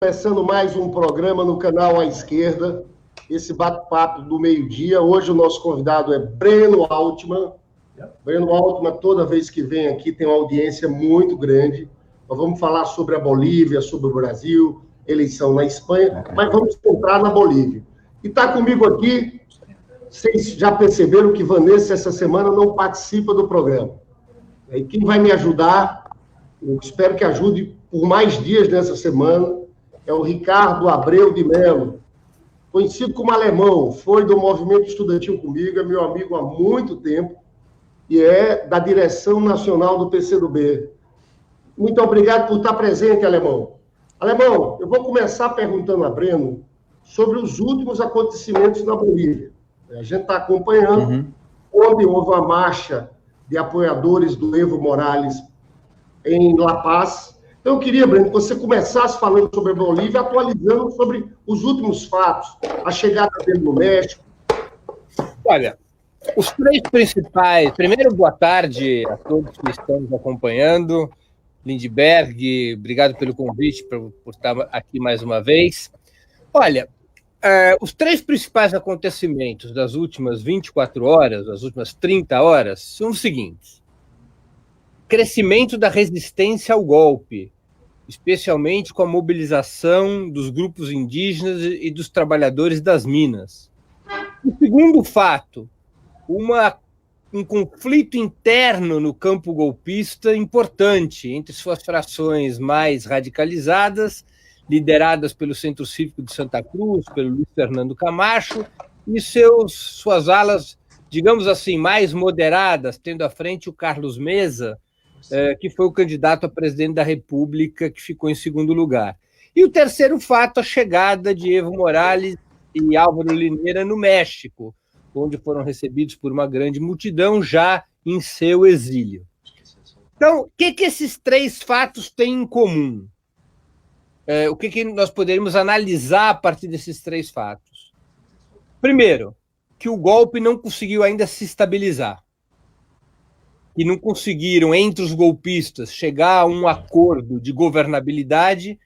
Começando mais um programa no canal à esquerda, esse bate-papo do meio-dia. Hoje o nosso convidado é Breno Altman. Breno Altman, toda vez que vem aqui, tem uma audiência muito grande. Nós vamos falar sobre a Bolívia, sobre o Brasil, eleição na Espanha, mas vamos centrar na Bolívia. E está comigo aqui, vocês já perceberam que Vanessa, essa semana, não participa do programa. E quem vai me ajudar, eu espero que ajude por mais dias nessa semana, é o Ricardo Abreu de Mello, conhecido como Alemão, foi do movimento estudantil comigo, é meu amigo há muito tempo e é da direção nacional do PCdoB. Muito obrigado por estar presente, Alemão. Alemão, eu vou começar perguntando a Breno sobre os últimos acontecimentos na Bolívia. A gente está acompanhando, ontem houve uma marcha de apoiadores do Evo Morales em La Paz. Então, eu queria, Breno, que você começasse falando sobre a Bolívia, atualizando sobre os últimos fatos, a chegada dele no México. Olha, os três principais... Primeiro, boa tarde a todos que estão nos acompanhando. Lindbergh, obrigado pelo convite, por estar aqui mais uma vez. Olha, os três principais acontecimentos das últimas 24 horas, das últimas 30 horas, são os seguintes. Crescimento da resistência ao golpe, especialmente com a mobilização dos grupos indígenas e dos trabalhadores das minas. O segundo fato, um conflito interno no campo golpista importante entre suas frações mais radicalizadas, lideradas pelo Centro Cívico de Santa Cruz, pelo Luiz Fernando Camacho, e suas alas, digamos assim, mais moderadas, tendo à frente o Carlos Mesa, que foi o candidato a presidente da República, que ficou em segundo lugar. E o terceiro fato, a chegada de Evo Morales e Álvaro Lineira no México, onde foram recebidos por uma grande multidão já em seu exílio. Então, o que esses três fatos têm em comum? O que nós poderíamos analisar a partir desses três fatos? Primeiro, que o golpe não conseguiu ainda se estabilizar. E não conseguiram, entre os golpistas, chegar a um acordo de governabilidade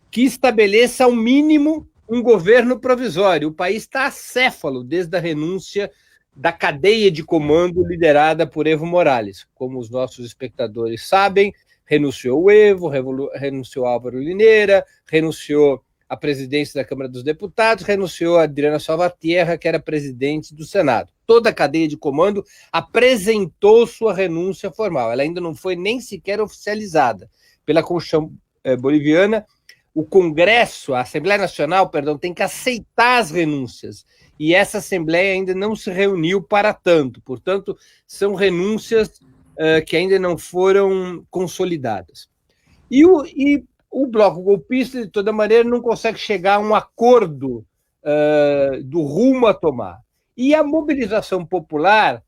que estabeleça, ao mínimo, um governo provisório. O país está acéfalo desde a renúncia da cadeia de comando liderada por Evo Morales. Como os nossos espectadores sabem, renunciou o Evo, renunciou Álvaro Lineira, renunciou a presidência da Câmara dos Deputados, renunciou a Adriana Salvatierra, que era presidente do Senado. Toda a cadeia de comando apresentou sua renúncia formal. Ela ainda não foi nem sequer oficializada pela Constituição boliviana. O Congresso, a Assembleia Nacional, tem que aceitar as renúncias. E essa Assembleia ainda não se reuniu para tanto. Portanto, são renúncias que ainda não foram consolidadas. E o bloco golpista, de toda maneira, não consegue chegar a um acordo do rumo a tomar. E a mobilização popular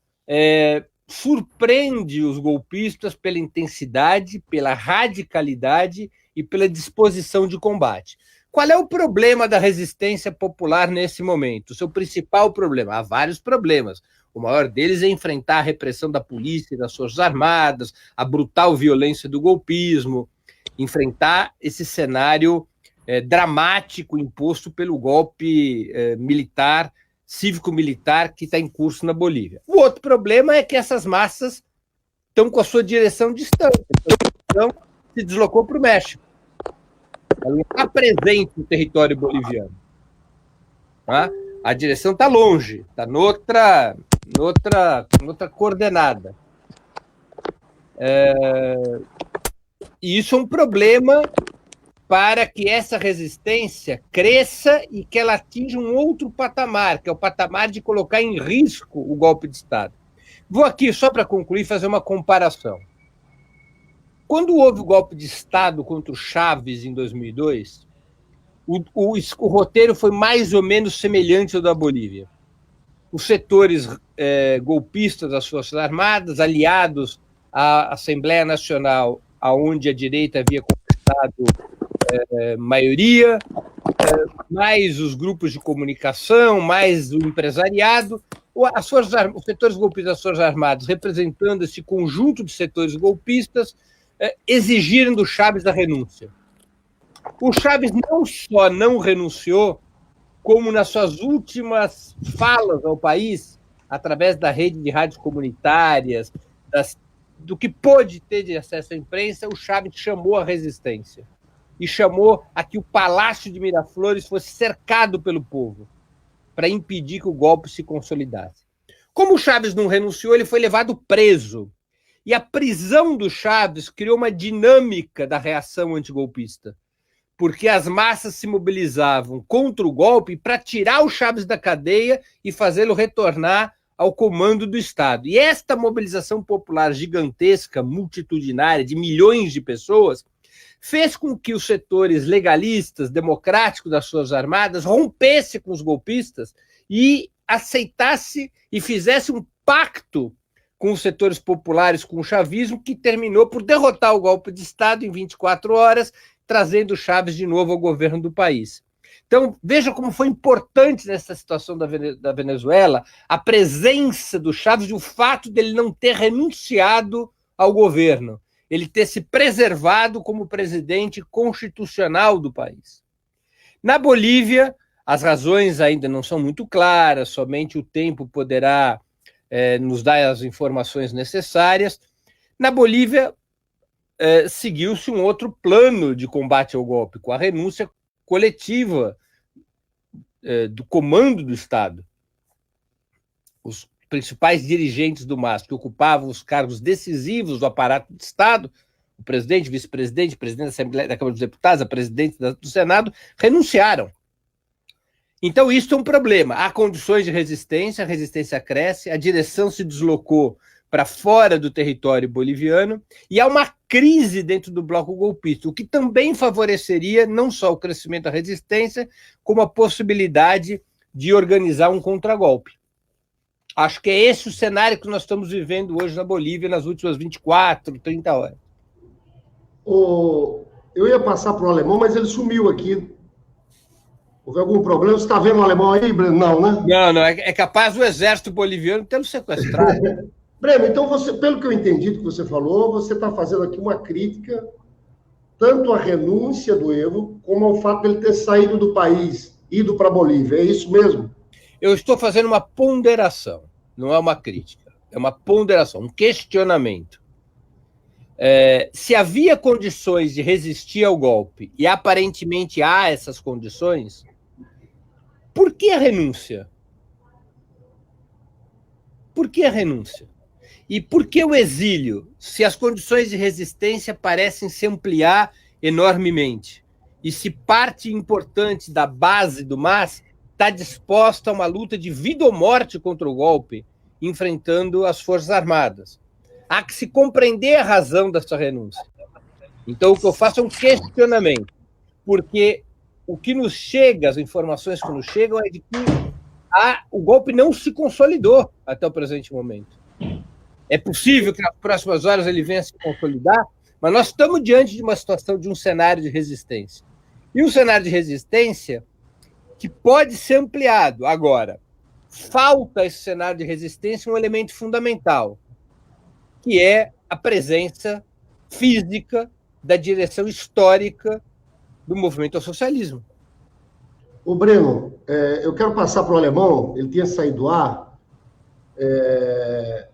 surpreende os golpistas pela intensidade, pela radicalidade e pela disposição de combate. Qual é o problema da resistência popular nesse momento? O seu principal problema? Há vários problemas. O maior deles é enfrentar a repressão da polícia e das Forças Armadas, a brutal violência do golpismo, enfrentar esse cenário dramático imposto pelo golpe militar, cívico-militar que está em curso na Bolívia. O outro problema é que essas massas estão com a sua direção distante. Então, se deslocou para o México. Ela não está presente no território boliviano. Tá? A direção está longe, está noutra coordenada. E isso é um problema para que essa resistência cresça e que ela atinja um outro patamar, que é o patamar de colocar em risco o golpe de Estado. Vou aqui, só para concluir, fazer uma comparação. Quando houve o golpe de Estado contra o Chávez em 2002, o roteiro foi mais ou menos semelhante ao da Bolívia. Os setores golpistas das Forças Armadas, aliados à Assembleia Nacional, onde a direita havia conquistado maioria, mais os grupos de comunicação, mais o empresariado, os setores golpistas das Forças Armadas, representando esse conjunto de setores golpistas, exigiram do Chávez a renúncia. O Chávez não só não renunciou, como nas suas últimas falas ao país, através da rede de rádios comunitárias, do que pôde ter de acesso à imprensa, o Chávez chamou a resistência e chamou a que o Palácio de Miraflores fosse cercado pelo povo para impedir que o golpe se consolidasse. Como o Chávez não renunciou, ele foi levado preso. E a prisão do Chávez criou uma dinâmica da reação antigolpista, porque as massas se mobilizavam contra o golpe para tirar o Chávez da cadeia e fazê-lo retornar ao comando do Estado. E esta mobilização popular gigantesca, multitudinária, de milhões de pessoas, fez com que os setores legalistas, democráticos das Forças Armadas rompesse com os golpistas e aceitasse e fizesse um pacto com os setores populares, com o chavismo, que terminou por derrotar o golpe de Estado em 24 horas, trazendo o Chávez de novo ao governo do país. Então, veja como foi importante nessa situação da Venezuela a presença do Chávez e o fato dele não ter renunciado ao governo, ele ter se preservado como presidente constitucional do país. Na Bolívia, as razões ainda não são muito claras, somente o tempo poderá nos dar as informações necessárias. Na Bolívia, seguiu-se um outro plano de combate ao golpe, com a renúncia coletiva do comando do Estado. Os principais dirigentes do MAS, que ocupavam os cargos decisivos do aparato de Estado, o presidente, vice-presidente, presidente da Assembleia da Câmara dos Deputados, a presidente do Senado, renunciaram. Então, isso é um problema. Há condições de resistência, a resistência cresce, a direção se deslocou para fora do território boliviano e há uma crise dentro do bloco golpista, o que também favoreceria não só o crescimento da resistência, como a possibilidade de organizar um contragolpe. Acho que é esse o cenário que nós estamos vivendo hoje na Bolívia nas últimas 24, 30 horas. Eu ia passar para o alemão, mas ele sumiu aqui. Houve algum problema? Você está vendo o alemão aí, Breno? Não, né? Não. É capaz do exército boliviano tê-lo sequestrado. Breno, então, você, pelo que eu entendi do que você falou, você está fazendo aqui uma crítica tanto à renúncia do Evo, como ao fato de ele ter saído do país, ido para a Bolívia. É isso mesmo? Eu estou fazendo uma ponderação, não é uma crítica, é uma ponderação, um questionamento. Se havia condições de resistir ao golpe, e aparentemente há essas condições, por que a renúncia? Por que a renúncia? E por que o exílio, se as condições de resistência parecem se ampliar enormemente? E se parte importante da base do MAS está disposta a uma luta de vida ou morte contra o golpe, enfrentando as Forças Armadas? Há que se compreender a razão dessa renúncia. Então, o que eu faço é um questionamento, porque o que nos chega, as informações que nos chegam, é de que o golpe não se consolidou até o presente momento. É possível que nas próximas horas ele venha a se consolidar, mas nós estamos diante de uma situação, de um cenário de resistência. E um cenário de resistência que pode ser ampliado. Agora, falta esse cenário de resistência um elemento fundamental, que é a presença física da direção histórica do movimento ao socialismo. Ô, Breno, eu quero passar para o alemão, ele tinha saído do ar.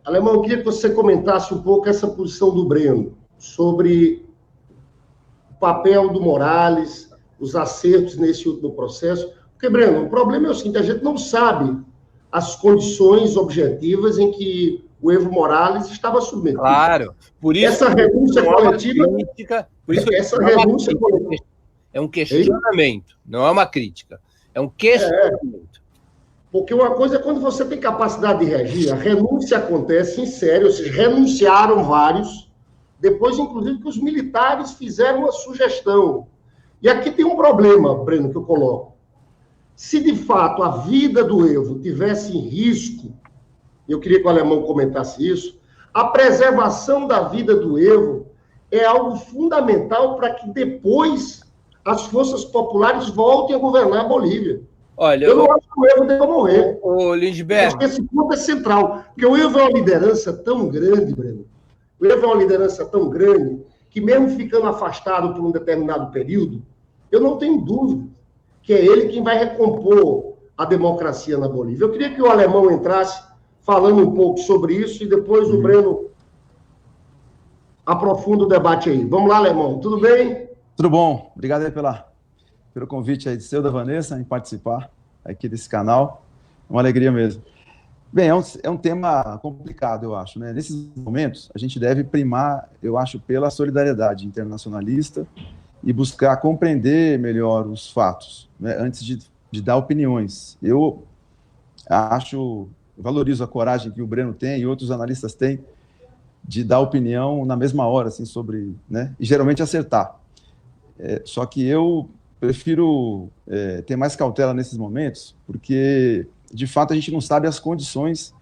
Alemão, eu queria que você comentasse um pouco essa posição do Breno sobre o papel do Morales, os acertos nesse último processo. Porque, Breno, o problema é o seguinte, a gente não sabe as condições objetivas em que o Evo Morales estava submetido. Claro, por isso essa renúncia coletiva, por isso essa renúncia coletiva é um questionamento, não é uma crítica, é um questionamento. Porque uma coisa é quando você tem capacidade de reagir, a renúncia acontece em sério, ou seja, renunciaram vários, depois, inclusive, que os militares fizeram uma sugestão. E aqui tem um problema, Breno, que eu coloco. Se, de fato, a vida do Evo tivesse em risco, eu queria que o alemão comentasse isso, a preservação da vida do Evo é algo fundamental para que depois as forças populares voltem a governar a Bolívia. Olha, eu não acho que o Evo deva morrer. O Lindbergh... Acho que esse ponto é central. Porque o Evo é uma liderança tão grande, Breno. O Evo é uma liderança tão grande que, mesmo ficando afastado por um determinado período, eu não tenho dúvida que é ele quem vai recompor a democracia na Bolívia. Eu queria que o Alemão entrasse falando um pouco sobre isso e depois o Breno aprofunda o debate aí. Vamos lá, Alemão, tudo bem? Tudo bom, obrigado aí pelo convite aí de seu, da Vanessa, em participar aqui desse canal, uma alegria mesmo. Bem, é um tema complicado, eu acho, né? Nesses momentos, a gente deve primar, eu acho, pela solidariedade internacionalista e buscar compreender melhor os fatos, né? Antes de dar opiniões. Eu valorizo a coragem que o Breno tem e outros analistas têm de dar opinião na mesma hora, assim, sobre, né? E geralmente acertar. Só que eu prefiro ter mais cautela nesses momentos, porque, de fato, a gente não sabe as condições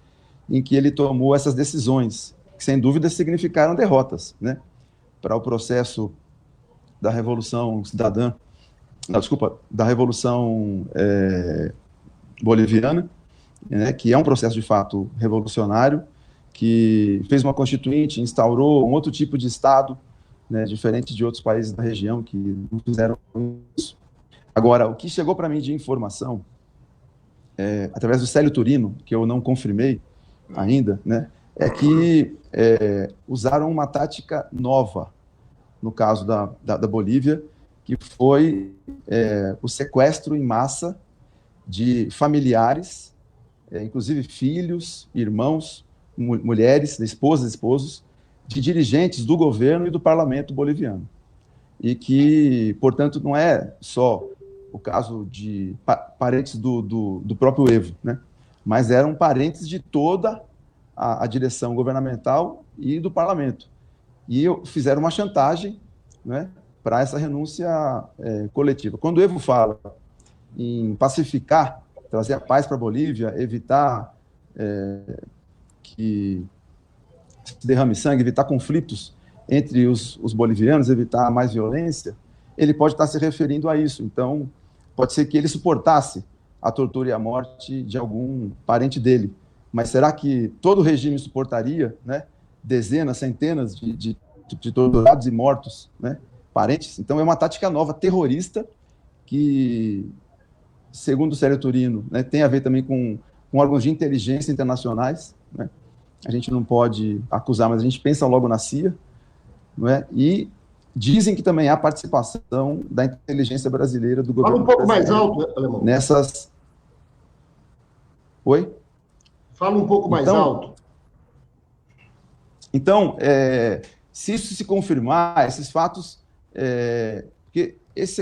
em que ele tomou essas decisões, que, sem dúvida, significaram derrotas, né? Para o processo da Revolução Cidadã, da Revolução Boliviana, né? Que é um processo, de fato, revolucionário, que fez uma constituinte, instaurou um outro tipo de Estado, né, diferente de outros países da região que não fizeram isso. Agora, o que chegou para mim de informação, através do Célio Turino, que eu não confirmei ainda, né, é que usaram uma tática nova, no caso da Bolívia, que foi o sequestro em massa de familiares, inclusive filhos, irmãos, mulheres, esposas, esposos, de dirigentes do governo e do parlamento boliviano. E que, portanto, não é só o caso de parentes do próprio Evo, né? Mas eram parentes de toda a direção governamental e do parlamento. E fizeram uma chantagem, né, para essa renúncia coletiva. Quando o Evo fala em pacificar, trazer a paz para a Bolívia, evitar que se derrame sangue, evitar conflitos entre os bolivianos, evitar mais violência, ele pode estar se referindo a isso. Então, pode ser que ele suportasse a tortura e a morte de algum parente dele. Mas será que todo o regime suportaria, né, dezenas, centenas de torturados e mortos, né, parentes? Então, é uma tática nova, terrorista, que, segundo o Célio Turino, né, tem a ver também com órgãos de inteligência internacionais, né? A gente não pode acusar, mas a gente pensa logo na CIA, não é? E dizem que também há participação da inteligência brasileira, do governo. Fala um pouco mais alto, Alemão. Nessas... Oi? Fala um pouco mais alto. Então, se isso se confirmar, esses fatos, porque esses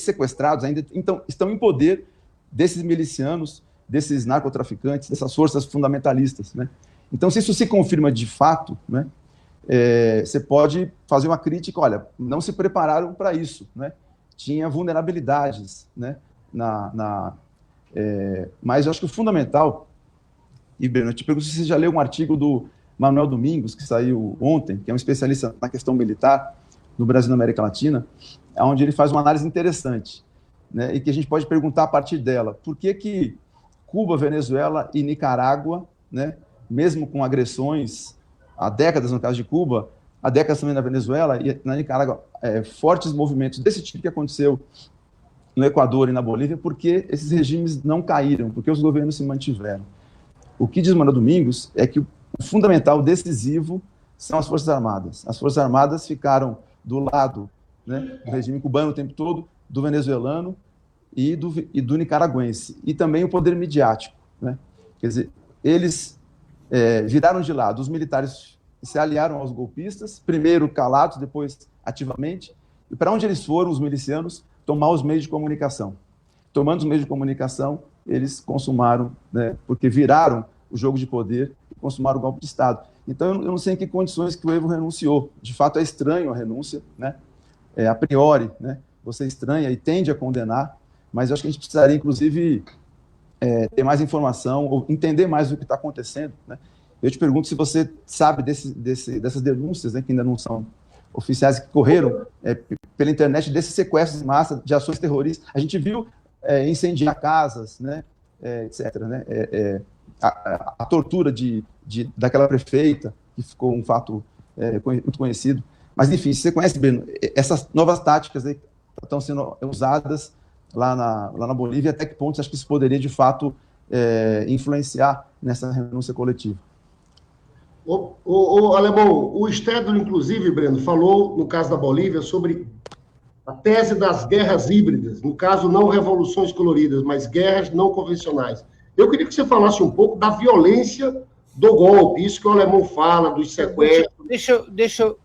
sequestrados ainda estão em poder desses milicianos, desses narcotraficantes, dessas forças fundamentalistas, né? Então, se isso se confirma de fato, né, você pode fazer uma crítica, olha, não se prepararam para isso, né? Tinha vulnerabilidades, né? Mas eu acho que o fundamental, e Breno, eu te pergunto se você já leu um artigo do Manuel Domingos, que saiu ontem, que é um especialista na questão militar no Brasil e na América Latina, onde ele faz uma análise interessante, né, e que a gente pode perguntar a partir dela, por que Cuba, Venezuela e Nicarágua, né, mesmo com agressões há décadas, no caso de Cuba, há décadas também na Venezuela e na Nicarágua, fortes movimentos desse tipo que aconteceu no Equador e na Bolívia, porque esses regimes não caíram, porque os governos se mantiveram. O que diz Manuel Domingos é que o fundamental, decisivo, são as Forças Armadas. As Forças Armadas ficaram do lado, né, do regime cubano o tempo todo, do venezuelano e do nicaragüense, e também o poder midiático, né? Quer dizer, eles viraram de lado, os militares se aliaram aos golpistas, primeiro calados, depois ativamente, e para onde eles foram, os milicianos, tomar os meios de comunicação. Tomando os meios de comunicação, eles consumaram, né, porque viraram o jogo de poder e consumaram o golpe de Estado. Então, eu não sei em que condições que o Evo renunciou. De fato, é estranho a renúncia, né? A priori, né? Você estranha e tende a condenar, mas eu acho que a gente precisaria, inclusive, ter mais informação ou entender mais o que está acontecendo, né? Eu te pergunto se você sabe dessas denúncias, né, que ainda não são oficiais, que correram pela internet, desses sequestros em massa, de ações terroristas. A gente viu incendiar casas, né, etc., né? A tortura daquela prefeita, que ficou um fato muito conhecido. Mas, enfim, se você conhece, Breno, essas novas táticas aí, estão sendo usadas lá na Bolívia, até que ponto você acha que isso poderia, de fato, influenciar nessa renúncia coletiva? O Alemão, o Stedler, inclusive, Breno, falou, no caso da Bolívia, sobre a tese das guerras híbridas, no caso, não revoluções coloridas, mas guerras não convencionais. Eu queria que você falasse um pouco da violência do golpe, isso que o Alemão fala, dos sequestros. Deixa eu...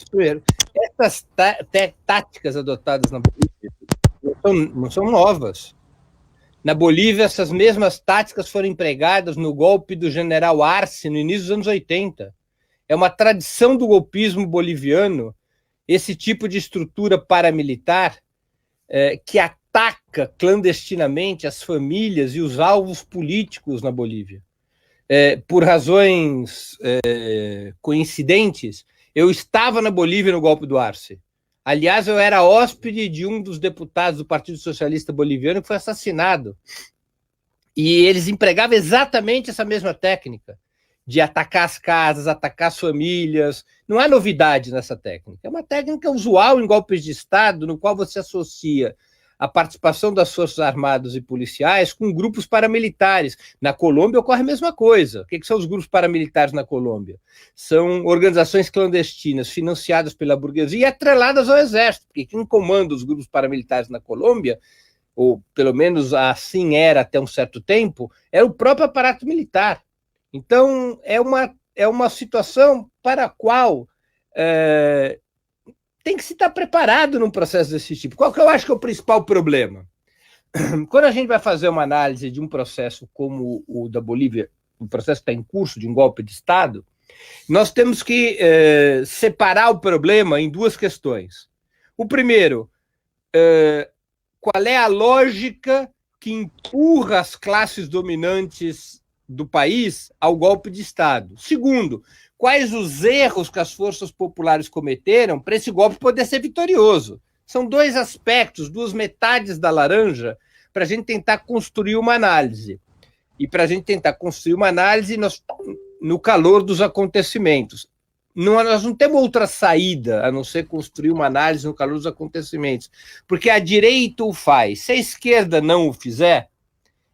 Primeiro, essas táticas adotadas na Bolívia não são novas. Na Bolívia, essas mesmas táticas foram empregadas no golpe do general Arce no início dos anos 80. É uma tradição do golpismo boliviano esse tipo de estrutura paramilitar que ataca clandestinamente as famílias e os alvos políticos na Bolívia. Por razões coincidentes, eu estava na Bolívia no golpe do Arce. Aliás, eu era hóspede de um dos deputados do Partido Socialista Boliviano que foi assassinado. E eles empregavam exatamente essa mesma técnica de atacar as casas, atacar as famílias. Não há novidade nessa técnica. É uma técnica usual em golpes de Estado, no qual você associa a participação das Forças Armadas e policiais com grupos paramilitares. Na Colômbia ocorre a mesma coisa. O que são os grupos paramilitares na Colômbia? São organizações clandestinas financiadas pela burguesia e atreladas ao exército, porque quem comanda os grupos paramilitares na Colômbia, ou pelo menos assim era até um certo tempo, é o próprio aparato militar. Então, é uma situação para a qual tem que se estar preparado num processo desse tipo. Qual que eu acho que é o principal problema? Quando a gente vai fazer uma análise de um processo como o da Bolívia, um processo que está em curso de um golpe de Estado, nós temos que separar o problema em duas questões. O primeiro, qual é a lógica que empurra as classes dominantes do país ao golpe de Estado? Segundo, quais os erros que as forças populares cometeram para esse golpe poder ser vitorioso? São dois aspectos, duas metades da laranja, para a gente tentar construir uma análise. E para a gente tentar construir uma análise no calor dos acontecimentos. Nós não temos outra saída a não ser construir uma análise no calor dos acontecimentos, porque a direita o faz. Se a esquerda não o fizer,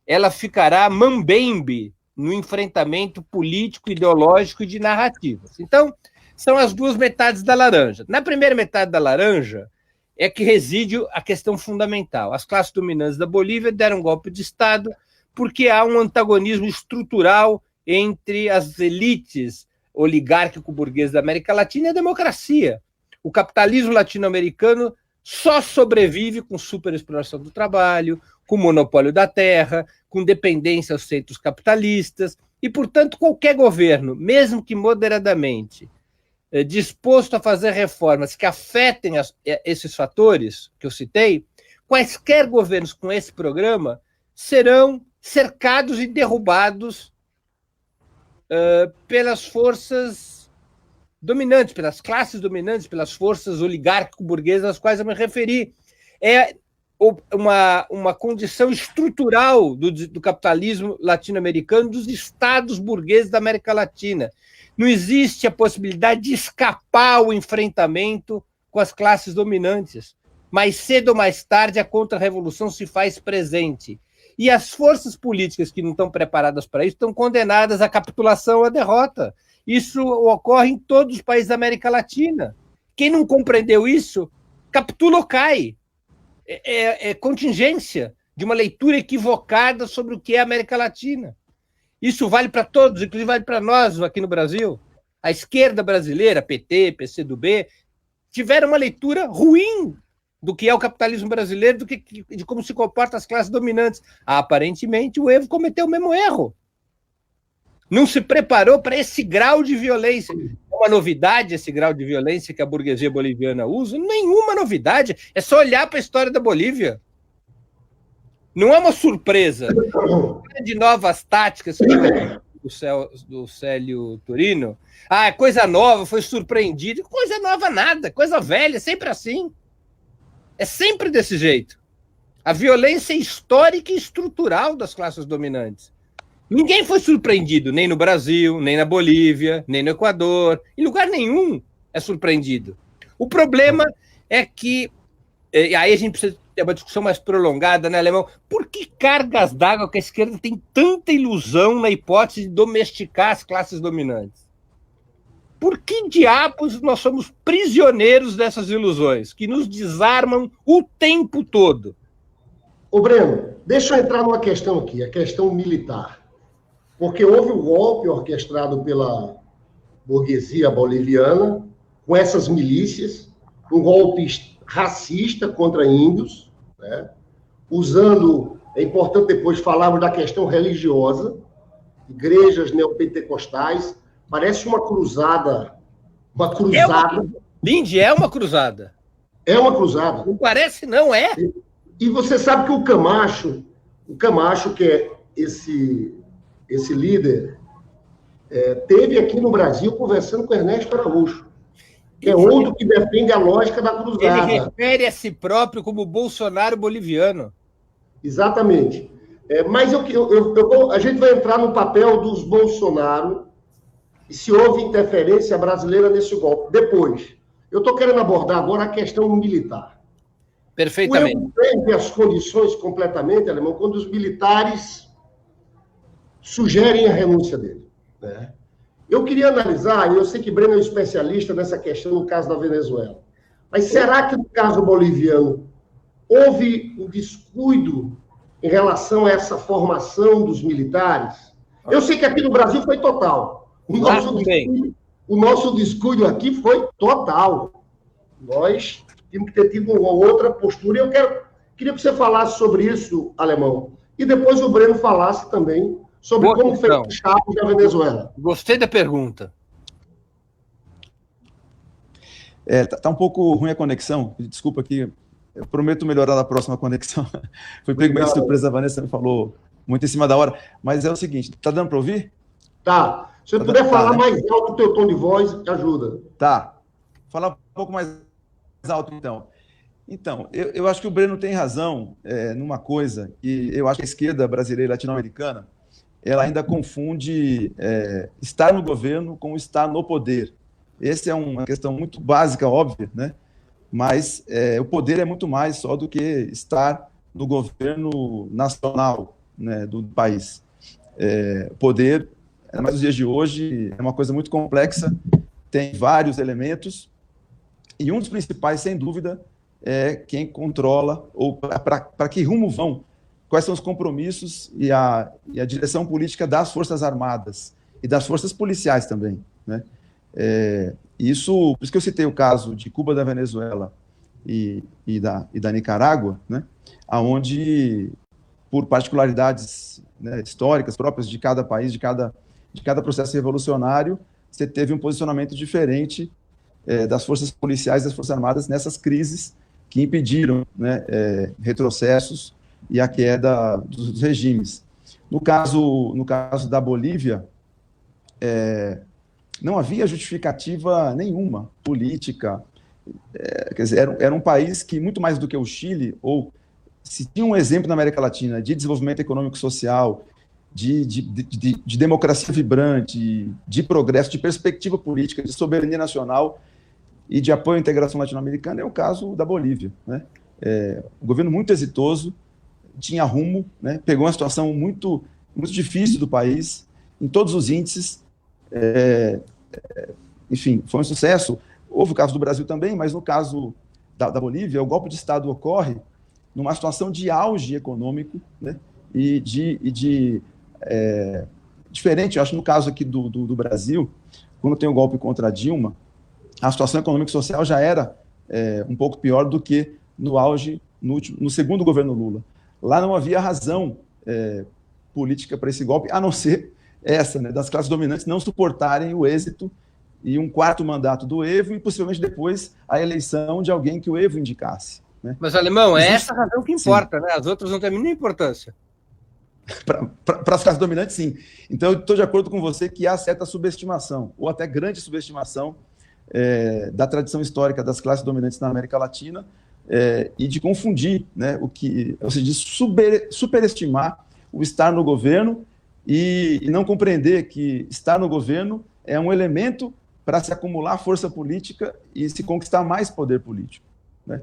ela ficará mambembe no enfrentamento político, ideológico e de narrativas. Então, são as duas metades da laranja. Na primeira metade da laranja é que reside a questão fundamental. As classes dominantes da Bolívia deram um golpe de Estado porque há um antagonismo estrutural entre as elites oligárquico-burguesas da América Latina e a democracia. O capitalismo latino-americano só sobrevive com superexploração do trabalho, com monopólio da terra, com dependência aos centros capitalistas, e, portanto, qualquer governo, mesmo que moderadamente, disposto a fazer reformas que afetem esses fatores que eu citei, quaisquer governos com esse programa serão cercados e derrubados pelas forças dominantes, pelas classes dominantes, pelas forças oligárquico-burguesas às quais eu me referi. É uma condição estrutural do capitalismo latino-americano, dos estados burgueses da América Latina. Não existe a possibilidade de escapar ao enfrentamento com as classes dominantes. Mais cedo ou mais tarde, a contra-revolução se faz presente. E as forças políticas que não estão preparadas para isso estão condenadas à capitulação ou à derrota. Isso ocorre em todos os países da América Latina. Quem não compreendeu isso, capitula ou cai. É contingência de uma leitura equivocada sobre o que é a América Latina. Isso vale para todos, inclusive vale para nós aqui no Brasil. A esquerda brasileira, PT, PCdoB, tiveram uma leitura ruim do que é o capitalismo brasileiro, de como se comportam as classes dominantes. Aparentemente, o Evo cometeu o mesmo erro. Não se preparou para esse grau de violência. É uma novidade esse grau de violência que a burguesia boliviana usa? Nenhuma novidade. É só olhar para a história da Bolívia. Não é uma surpresa. De novas táticas do Célio Turino. Ah, coisa nova, foi surpreendido. Coisa nova nada, coisa velha, sempre assim. É sempre desse jeito. A violência histórica e estrutural das classes dominantes. Ninguém foi surpreendido, nem no Brasil, nem na Bolívia, nem no Equador. Em lugar nenhum é surpreendido. O problema é que E aí a gente precisa ter uma discussão mais prolongada, né, Alemão? Por que cargas d'água que a esquerda tem tanta ilusão na hipótese de domesticar as classes dominantes? Por que diabos nós somos prisioneiros dessas ilusões, que nos desarmam o tempo todo? Ô, Breno, deixa eu entrar numa questão aqui, a questão militar. Porque houve um golpe orquestrado pela burguesia boliviana, com essas milícias, um golpe racista contra índios, né? Usando, é importante depois falarmos da questão religiosa, igrejas neopentecostais, parece uma cruzada, Lindy, é uma cruzada. É uma cruzada. Não parece, não, é? E você sabe que o Camacho, que é esse líder, teve aqui no Brasil conversando com Ernesto Araújo, que é outro que defende a lógica da cruzada. Ele refere a si próprio como Bolsonaro boliviano. Exatamente. Mas a gente vai entrar no papel dos Bolsonaro e se houve interferência brasileira nesse golpe. Depois, eu estou querendo abordar agora a questão militar. Perfeitamente. O Evo perde as condições completamente, Alemão, quando os militares sugerem a renúncia dele, né? Eu queria analisar, e eu sei que Breno é um especialista nessa questão no caso da Venezuela, mas será que no caso boliviano houve um descuido em relação a essa formação dos militares? Eu sei que aqui no Brasil foi total. O nosso descuido aqui foi total. Nós temos que ter tido uma outra postura. E eu queria que você falasse sobre isso, Alemão, e depois o Breno falasse também sobre como fez o Chaves da Venezuela. Gostei da pergunta. Tá um pouco ruim a conexão. Desculpa aqui. Eu prometo melhorar na próxima conexão. Foi pego meio de surpresa, a Vanessa me falou muito em cima da hora. Mas é o seguinte, tá dando para ouvir? Tá. Se você puder falar mais alto o teu tom de voz, ajuda. Tá. Falar um pouco mais alto, então. Então, eu acho que o Breno tem razão numa coisa, e eu acho que a esquerda brasileira e latino-americana ela ainda confunde estar no governo com estar no poder. Essa é uma questão muito básica, óbvia, né? Mas o poder é muito mais só do que estar no governo nacional, né, do país. O poder, mas nos dias de hoje, é uma coisa muito complexa, tem vários elementos, e um dos principais, sem dúvida, é quem controla, ou para que rumo vão, quais são os compromissos e a direção política das Forças Armadas e das forças policiais também, né? Por isso que eu citei o caso de Cuba, da Venezuela e da Nicarágua, né? Onde, por particularidades, né, históricas próprias de cada país, de cada processo revolucionário, você teve um posicionamento diferente das forças policiais e das forças armadas nessas crises que impediram, né, retrocessos e a queda dos regimes. No caso da Bolívia, não havia justificativa nenhuma política. Quer dizer, era um país que, muito mais do que o Chile, ou se tinha um exemplo na América Latina de desenvolvimento econômico e social, de democracia vibrante, de progresso, de perspectiva política, de soberania nacional e de apoio à integração latino-americana, é o caso da Bolívia, né? Um governo muito exitoso, tinha rumo, né? Pegou uma situação muito, muito difícil do país, em todos os índices, enfim, foi um sucesso. Houve o caso do Brasil também, mas no caso da Bolívia, o golpe de Estado ocorre numa situação de auge econômico, né? Diferente, eu acho, no caso aqui do Brasil, quando tem o golpe contra a Dilma, a situação econômica e social já era um pouco pior do que no auge, no segundo governo Lula. Lá não havia razão política para esse golpe, a não ser essa, né, das classes dominantes não suportarem o êxito e um quarto mandato do Evo e possivelmente depois a eleição de alguém que o Evo indicasse, né? Mas, Alemão, é essa razão que importa, sim, né? As outras não têm a mínima importância. Para as classes dominantes, sim. Então, eu estou de acordo com você que há certa subestimação, ou até grande subestimação, da tradição histórica das classes dominantes na América Latina, e de confundir, né, ou seja, de superestimar o estar no governo e não compreender que estar no governo é um elemento para se acumular força política e se conquistar mais poder político, né?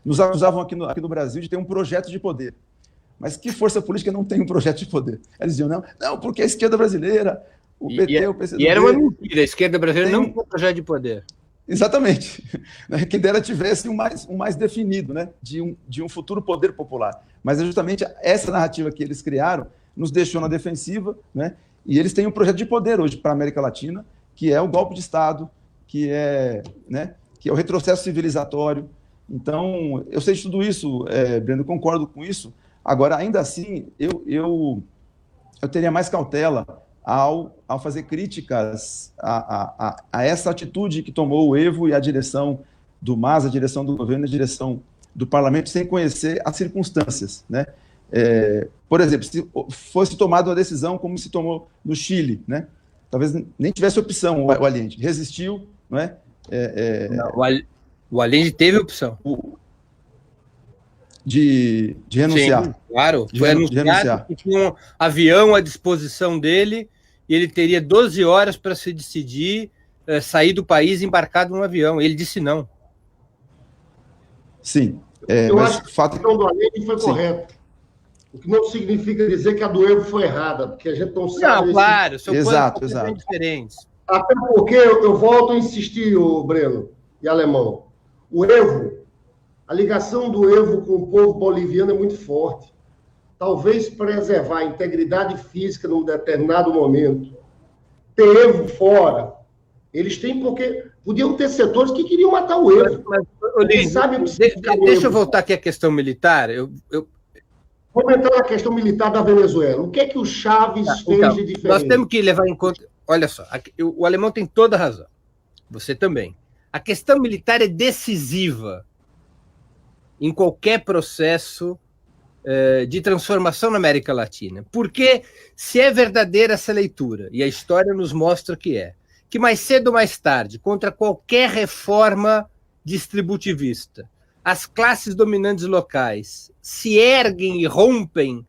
nos acusavam aqui no Brasil de ter um projeto de poder. Mas que força política não tem um projeto de poder? Eles diziam, não, porque a esquerda brasileira, o PT, o PCdoB... E era uma mentira, a esquerda brasileira não tem um projeto de poder. Exatamente. Quem dera tivesse um mais definido, né? de um futuro poder popular. Mas é justamente essa narrativa que eles criaram nos deixou na defensiva, né? E eles têm um projeto de poder hoje para a América Latina, que é o golpe de Estado, que é o retrocesso civilizatório. Então, eu sei de tudo isso, Breno, concordo com isso. Agora, ainda assim, eu teria mais cautela ao fazer críticas a essa atitude que tomou o Evo e a direção do MAS, a direção do governo, a direção do parlamento, sem conhecer as circunstâncias, né? Por exemplo, se fosse tomada uma decisão como se tomou no Chile, né? Talvez nem tivesse opção o Allende, resistiu, não é? Não, o Allende teve opção. De renunciar. Sim, claro, foi anunciado que tinha um avião à disposição dele e ele teria 12 horas para se decidir sair do país embarcado num avião. Ele disse não. Sim. Eu acho que a decisão do Allende foi correta. O que não significa dizer que a do Evo foi errada, porque a gente não sabe... Não, claro, são exato. diferentes. Até porque eu volto a insistir, Breno e Alemão, o Evo, a ligação do Evo com o povo boliviano é muito forte. Talvez preservar a integridade física num determinado momento, ter Evo fora, eles têm porque... Podiam ter setores que queriam matar o Evo. Deixa eu voltar aqui à questão militar. Vamos entrar na questão militar da Venezuela. O que é que o Chaves fez de diferente? Nós temos que levar em conta... Olha só, o alemão tem toda a razão. Você também. A questão militar é decisiva em qualquer processo de transformação na América Latina. Porque se é verdadeira essa leitura, e a história nos mostra que mais cedo ou mais tarde, contra qualquer reforma distributivista, as classes dominantes locais se erguem e rompem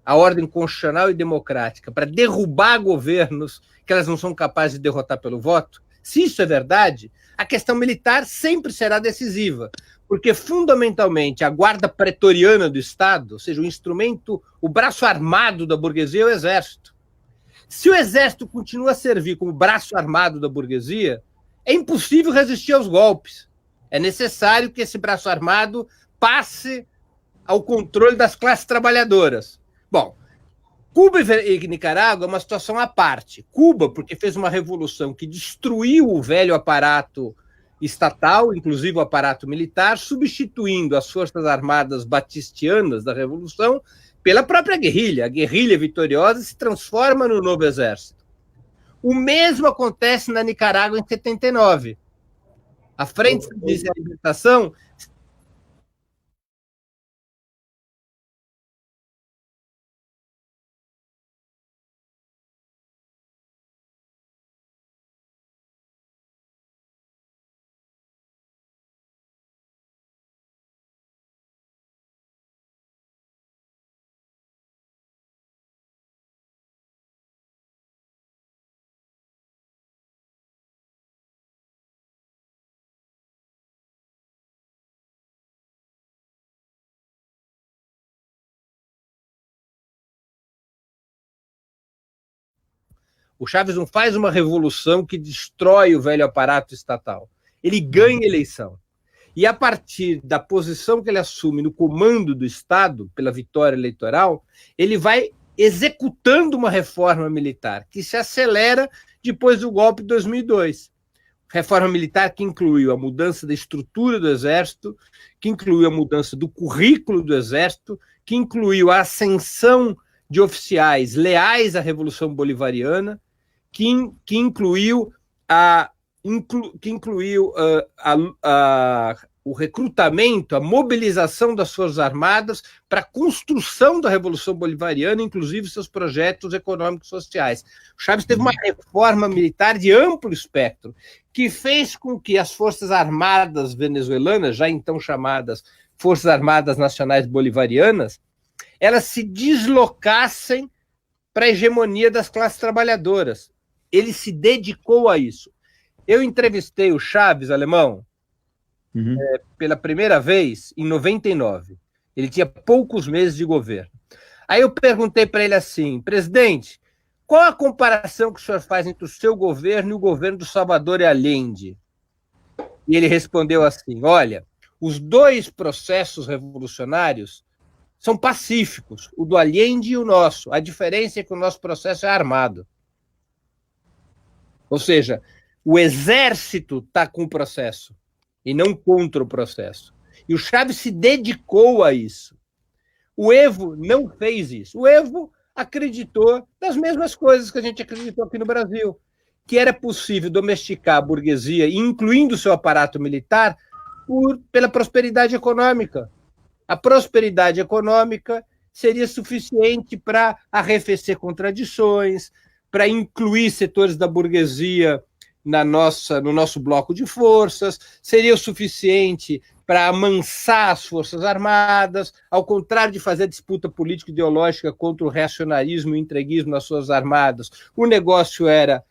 a ordem constitucional e democrática para derrubar governos que elas não são capazes de derrotar pelo voto, se isso é verdade, a questão militar sempre será decisiva, porque fundamentalmente a guarda pretoriana do Estado, ou seja, o instrumento, o braço armado da burguesia é o exército. Se o exército continua a servir como braço armado da burguesia, é impossível resistir aos golpes. É necessário que esse braço armado passe ao controle das classes trabalhadoras. Bom, Cuba e Nicarágua é uma situação à parte. Cuba, porque fez uma revolução que destruiu o velho aparato estatal, inclusive o aparato militar, substituindo as forças armadas batistianas da revolução pela própria guerrilha. A guerrilha vitoriosa se transforma no novo exército. O mesmo acontece na Nicarágua em 79. A Frente de Libertação... O Chaves não faz uma revolução que destrói o velho aparato estatal. Ele ganha a eleição. E a partir da posição que ele assume no comando do Estado, pela vitória eleitoral, ele vai executando uma reforma militar que se acelera depois do golpe de 2002. Reforma militar que incluiu a mudança da estrutura do Exército, que incluiu a mudança do currículo do Exército, que incluiu a ascensão de oficiais leais à Revolução Bolivariana, que incluiu o recrutamento, a mobilização das Forças Armadas para a construção da Revolução Bolivariana, inclusive seus projetos econômicos e sociais. O Chaves teve uma reforma militar de amplo espectro, que fez com que as Forças Armadas venezuelanas, já então chamadas Forças Armadas Nacionais Bolivarianas, elas se deslocassem para a hegemonia das classes trabalhadoras. Ele se dedicou a isso. Eu entrevistei o Chaves, alemão, pela primeira vez em 99. Ele tinha poucos meses de governo. Aí eu perguntei para ele assim, presidente, qual a comparação que o senhor faz entre o seu governo e o governo do Salvador Allende? E ele respondeu assim, olha, os dois processos revolucionários são pacíficos, o do Allende e o nosso. A diferença é que o nosso processo é armado. Ou seja, o exército está com o processo e não contra o processo. E o Chávez se dedicou a isso. O Evo não fez isso. O Evo acreditou nas mesmas coisas que a gente acreditou aqui no Brasil, que era possível domesticar a burguesia, incluindo o seu aparato militar, pela prosperidade econômica. A prosperidade econômica seria suficiente para arrefecer contradições, para incluir setores da burguesia no nosso bloco de forças, seria o suficiente para amansar as Forças Armadas, ao contrário de fazer disputa político-ideológica contra o reacionarismo e o entreguismo nas suas armadas. O negócio era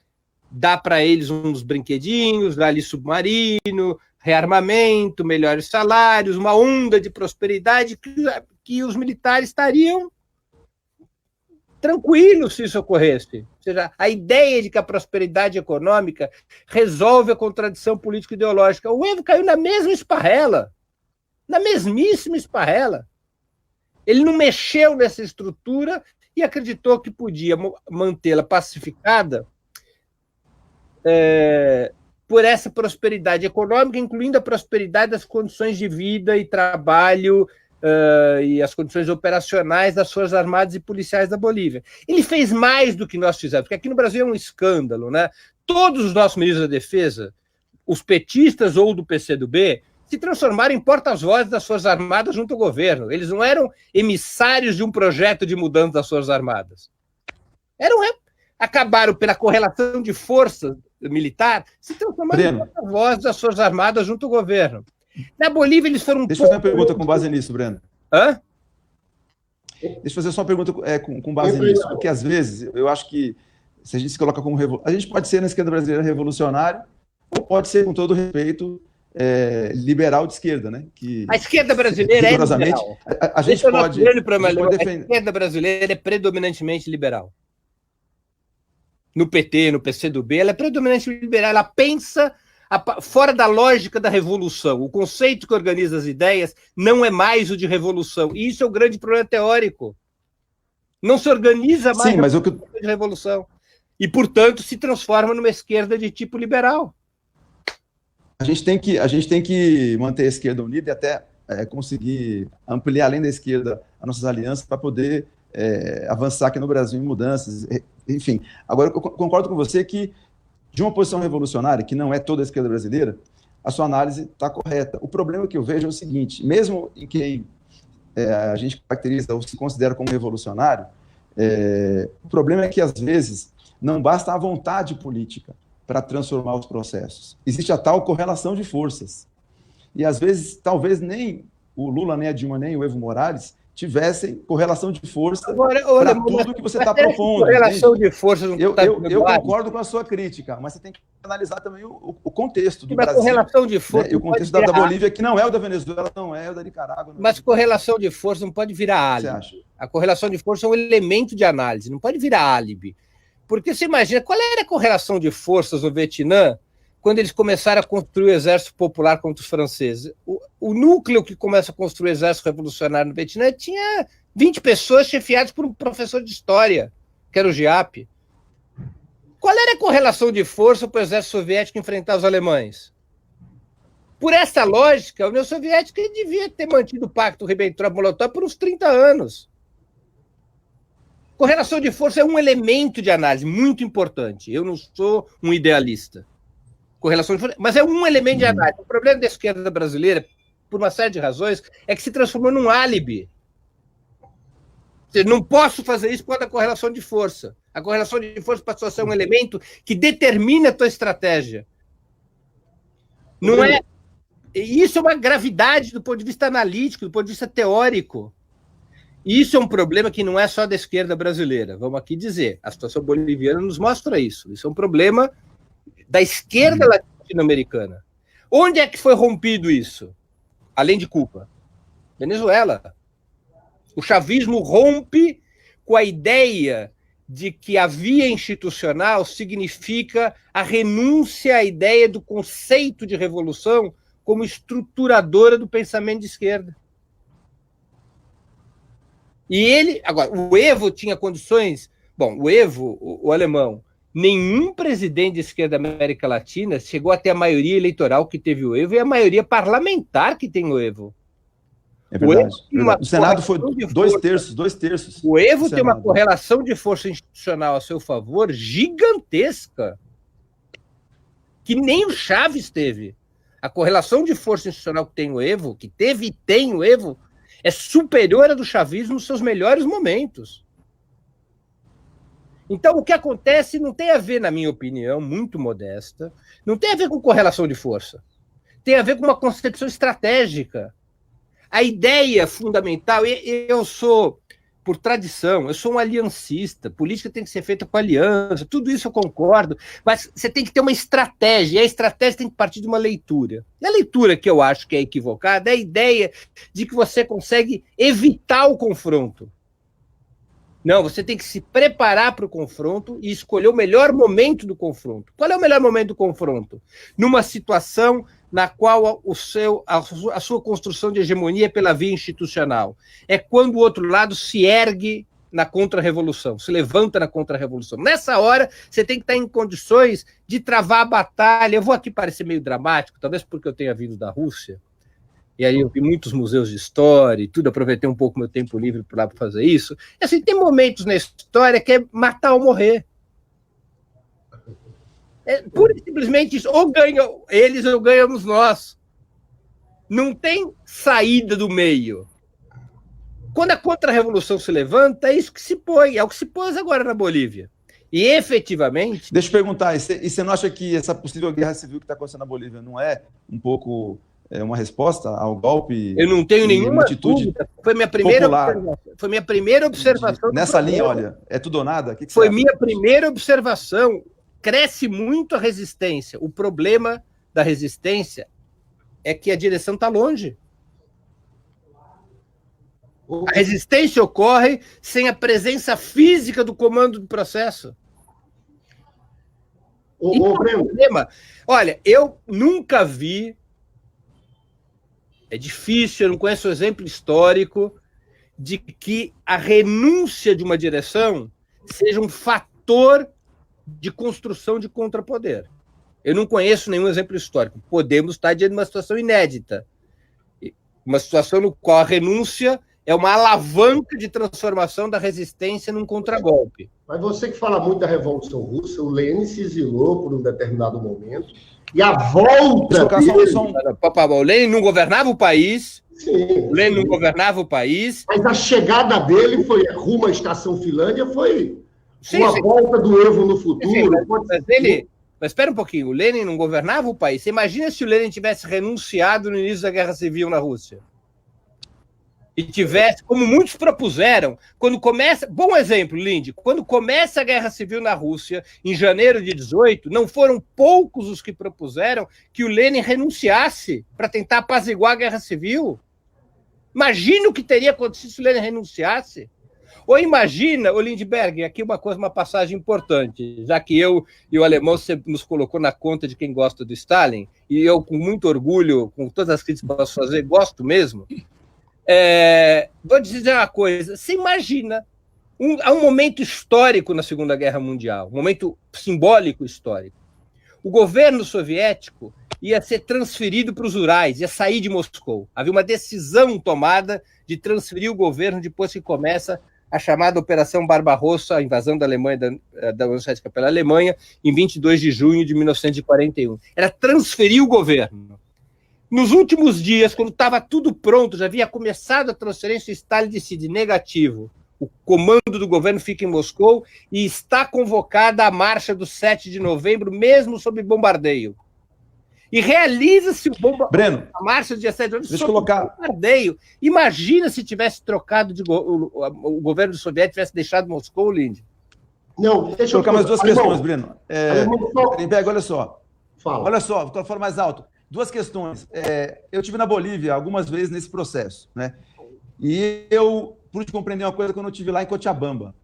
dar para eles uns brinquedinhos, dar ali submarino, rearmamento, melhores salários, uma onda de prosperidade que os militares estariam tranquilos se isso ocorresse. Ou seja, a ideia de que a prosperidade econômica resolve a contradição político-ideológica. O Evo caiu na mesma esparrela, na mesmíssima esparrela. Ele não mexeu nessa estrutura e acreditou que podia mantê-la pacificada por essa prosperidade econômica, incluindo a prosperidade das condições de vida e trabalho e as condições operacionais das Forças Armadas e Policiais da Bolívia. Ele fez mais do que nós fizemos, porque aqui no Brasil é um escândalo, né? Todos os nossos ministros da Defesa, os petistas ou do PCdoB, se transformaram em porta-vozes das Forças Armadas junto ao governo. Eles não eram emissários de um projeto de mudança das Forças Armadas. Acabaram pela correlação de força militar, se transformaram em porta-vozes das Forças Armadas junto ao governo. Na Bolívia, eles foram... Deixa eu fazer uma pergunta com base nisso, Breno. Hã? Deixa eu fazer só uma pergunta com base nisso, porque às vezes eu acho que se a gente se coloca como... A gente pode ser na esquerda brasileira revolucionário, ou pode ser, com todo respeito, liberal de esquerda, né? A esquerda brasileira é liberal. A gente pode defender... A esquerda brasileira é predominantemente liberal. No PT, no PCdoB, ela é predominantemente liberal. Ela pensa fora da lógica da revolução. O conceito que organiza as ideias não é mais o de revolução. E isso é o grande problema teórico. Não se organiza mais de revolução. E, portanto, se transforma numa esquerda de tipo liberal. A gente tem que manter a esquerda unida e até conseguir ampliar, além da esquerda, as nossas alianças para poder avançar aqui no Brasil em mudanças. Enfim, agora eu concordo com você que de uma posição revolucionária, que não é toda a esquerda brasileira, a sua análise está correta. O problema que eu vejo é o seguinte, mesmo em quem a gente caracteriza ou se considera como revolucionário, o problema é que, às vezes, não basta a vontade política para transformar os processos. Existe a tal correlação de forças. E, às vezes, talvez nem o Lula, nem a Dilma, nem o Evo Morales tivessem correlação de força para tudo que você está propondo. Correlação de força eu concordo com a sua crítica, mas você tem que analisar também o contexto do Brasil. Correlação de força, né? E o contexto da Bolívia, que não é o da Venezuela, não é o da Nicarágua. Mas correlação de força não pode virar álibi. Você acha? A correlação de força é um elemento de análise, não pode virar álibi. Porque você imagina, qual era a correlação de forças no Vietnã quando eles começaram a construir o exército popular contra os franceses? O núcleo que começa a construir o exército revolucionário no Vietnã tinha 20 pessoas chefiadas por um professor de história, que era o Giap. Qual era a correlação de força para o exército soviético enfrentar os alemães? Por essa lógica, a União Soviética devia ter mantido o pacto Ribbentrop-Molotov por uns 30 anos. Correlação de força é um elemento de análise muito importante. Eu não sou um idealista. Correlação de força, mas é um elemento de análise. O problema da esquerda brasileira, por uma série de razões, é que se transformou num álibi. Eu não posso fazer isso por causa da correlação de força. A correlação de força passou a ser um elemento que determina a tua estratégia. Não é... Isso é uma gravidade do ponto de vista analítico, do ponto de vista teórico. E isso é um problema que não é só da esquerda brasileira. Vamos aqui dizer, a situação boliviana nos mostra isso. Isso é um problema da esquerda latino-americana. Onde é que foi rompido isso? Além de Cuba. Venezuela. O chavismo rompe com a ideia de que a via institucional significa a renúncia à ideia do conceito de revolução como estruturadora do pensamento de esquerda. E ele, agora, o Evo tinha condições. Bom, o Evo, o alemão, nenhum presidente de esquerda da América Latina chegou a ter a maioria eleitoral que teve o Evo e a maioria parlamentar que tem o Evo. É verdade. O Senado foi 2/3. O Evo tem uma correlação de força institucional a seu favor gigantesca, que nem o Chaves teve. A correlação de força institucional que tem o Evo, que teve e tem o Evo, é superior à do chavismo nos seus melhores momentos. Então, o que acontece não tem a ver, na minha opinião, muito modesta, não tem a ver com correlação de força. Tem a ver com uma concepção estratégica. A ideia fundamental, eu sou, por tradição, eu sou um aliancista, política tem que ser feita com aliança, tudo isso eu concordo, mas você tem que ter uma estratégia, e a estratégia tem que partir de uma leitura. E a leitura que eu acho que é equivocada é a ideia de que você consegue evitar o confronto. Não, você tem que se preparar para o confronto e escolher o melhor momento do confronto. Qual é o melhor momento do confronto? Numa situação na qual a sua construção de hegemonia é pela via institucional. É quando o outro lado se ergue na contra-revolução, se levanta na contra-revolução. Nessa hora, você tem que estar em condições de travar a batalha. Eu vou aqui parecer meio dramático, talvez porque eu tenha vindo da Rússia, e aí eu vi muitos museus de história e tudo, aproveitei um pouco meu tempo livre para fazer isso. E assim, tem momentos na história que é matar ou morrer. É pura e simplesmente isso. Ou ganham eles ou ganhamos nós. Não tem saída do meio. Quando a contra-revolução se levanta, é isso que se põe. É o que se pôs agora na Bolívia. E efetivamente... Deixa eu perguntar, e você não acha que essa possível guerra civil que está acontecendo na Bolívia não é um pouco uma resposta ao golpe? Eu não tenho nenhuma dúvida. Foi minha primeira observação. Nessa linha, olha, é tudo ou nada? Que foi minha primeira observação. Cresce muito a resistência. O problema da resistência é que a direção está longe. A resistência ocorre sem a presença física do comando do processo. Problema. Olha, eu nunca vi, é difícil, eu não conheço o exemplo histórico de que a renúncia de uma direção seja um fator de construção de contrapoder. Eu não conheço nenhum exemplo histórico. Podemos estar diante de uma situação inédita. Uma situação no qual a renúncia é uma alavanca de transformação da resistência num contragolpe. Mas você que fala muito da Revolução Russa, o Lenin se exilou por um determinado momento, e a volta dele... O Lenin não governava o país. Sim, o Lenin não governava o país. Mas a chegada dele foi rumo à Estação Finlândia, foi uma volta do Evo no futuro. Mas espera um pouquinho, o Lenin não governava o país. Você imagina se o Lenin tivesse renunciado no início da Guerra Civil na Rússia? E tivesse, como muitos propuseram, quando começa... Bom exemplo, Lindy, quando começa a Guerra Civil na Rússia, em janeiro de 18, não foram poucos os que propuseram que o Lenin renunciasse para tentar apaziguar a Guerra Civil. Imagina o que teria acontecido se o Lenin renunciasse. Ou imagina, o Lindbergh, aqui uma passagem importante, já que eu e o alemão você nos colocou na conta de quem gosta do Stalin, e eu, com muito orgulho, com todas as críticas que posso fazer, gosto mesmo. Vou dizer uma coisa, você imagina, há um momento histórico na Segunda Guerra Mundial, um momento simbólico histórico. O governo soviético ia ser transferido para os Urais, ia sair de Moscou. Havia uma decisão tomada de transferir o governo depois que começa a chamada Operação Barbarossa, a invasão da Alemanha, da União Soviética pela Alemanha, em 22 de junho de 1941. Era transferir o governo. Nos últimos dias, quando estava tudo pronto, já havia começado a transferência, Stalin decide negativo. O comando do governo fica em Moscou e está convocada a marcha do 7 de novembro, mesmo sob bombardeio. E realiza-se a marcha do dia 7 de novembro sob bombardeio. Imagina se tivesse trocado o governo soviético tivesse deixado Moscou, Lindy. Não, deixa eu colocar mais duas questões, Breno. Olha só. Fala. Olha só, vou falar mais alto. duas questões. Eu estive na Bolívia algumas vezes nesse processo, né? E eu pude compreender uma coisa quando eu estive lá em Cochabamba.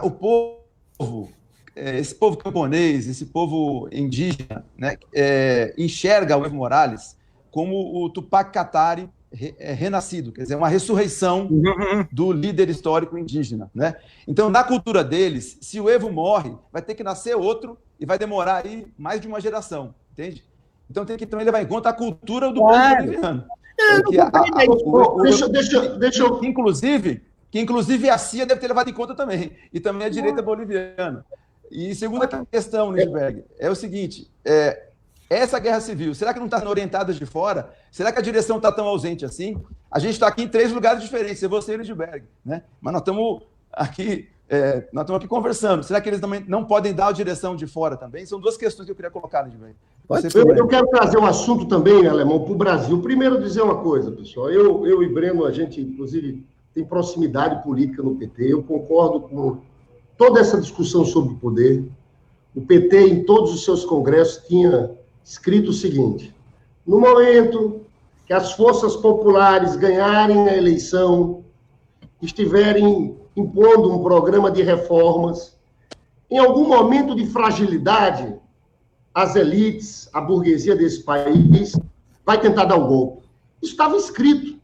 O povo, esse povo camponês, esse povo indígena, né, enxerga o Evo Morales como o Tupac Katari renascido, quer dizer, uma ressurreição do líder histórico indígena, né? Então, na cultura deles, se o Evo morre, vai ter que nascer outro e vai demorar aí mais de uma geração, entende? Então, tem que também levar em conta a cultura do povo boliviano. Deixa eu... Que inclusive a CIA deve ter levado em conta também, e também a direita boliviana. E segunda questão, Lindbergh, é o seguinte, essa guerra civil, será que não está orientada de fora? Será que a direção está tão ausente assim? A gente está aqui em 3 lugares diferentes, você e Lindbergh, né? Mas nós estamos aqui conversando. Será que eles também não podem dar a direção de fora também? São 2 questões que eu queria colocar, Lindbergh. Eu quero trazer um assunto também, Alemão, para o Brasil. Primeiro, dizer uma coisa, pessoal. Eu e Breno, a gente, inclusive, tem proximidade política no PT. Eu concordo com toda essa discussão sobre o poder. O PT, em todos os seus congressos, tinha escrito o seguinte: no momento que as forças populares ganharem a eleição, estiverem impondo um programa de reformas, em algum momento de fragilidade, as elites, a burguesia desse país, vai tentar dar um golpe. Isso estava escrito.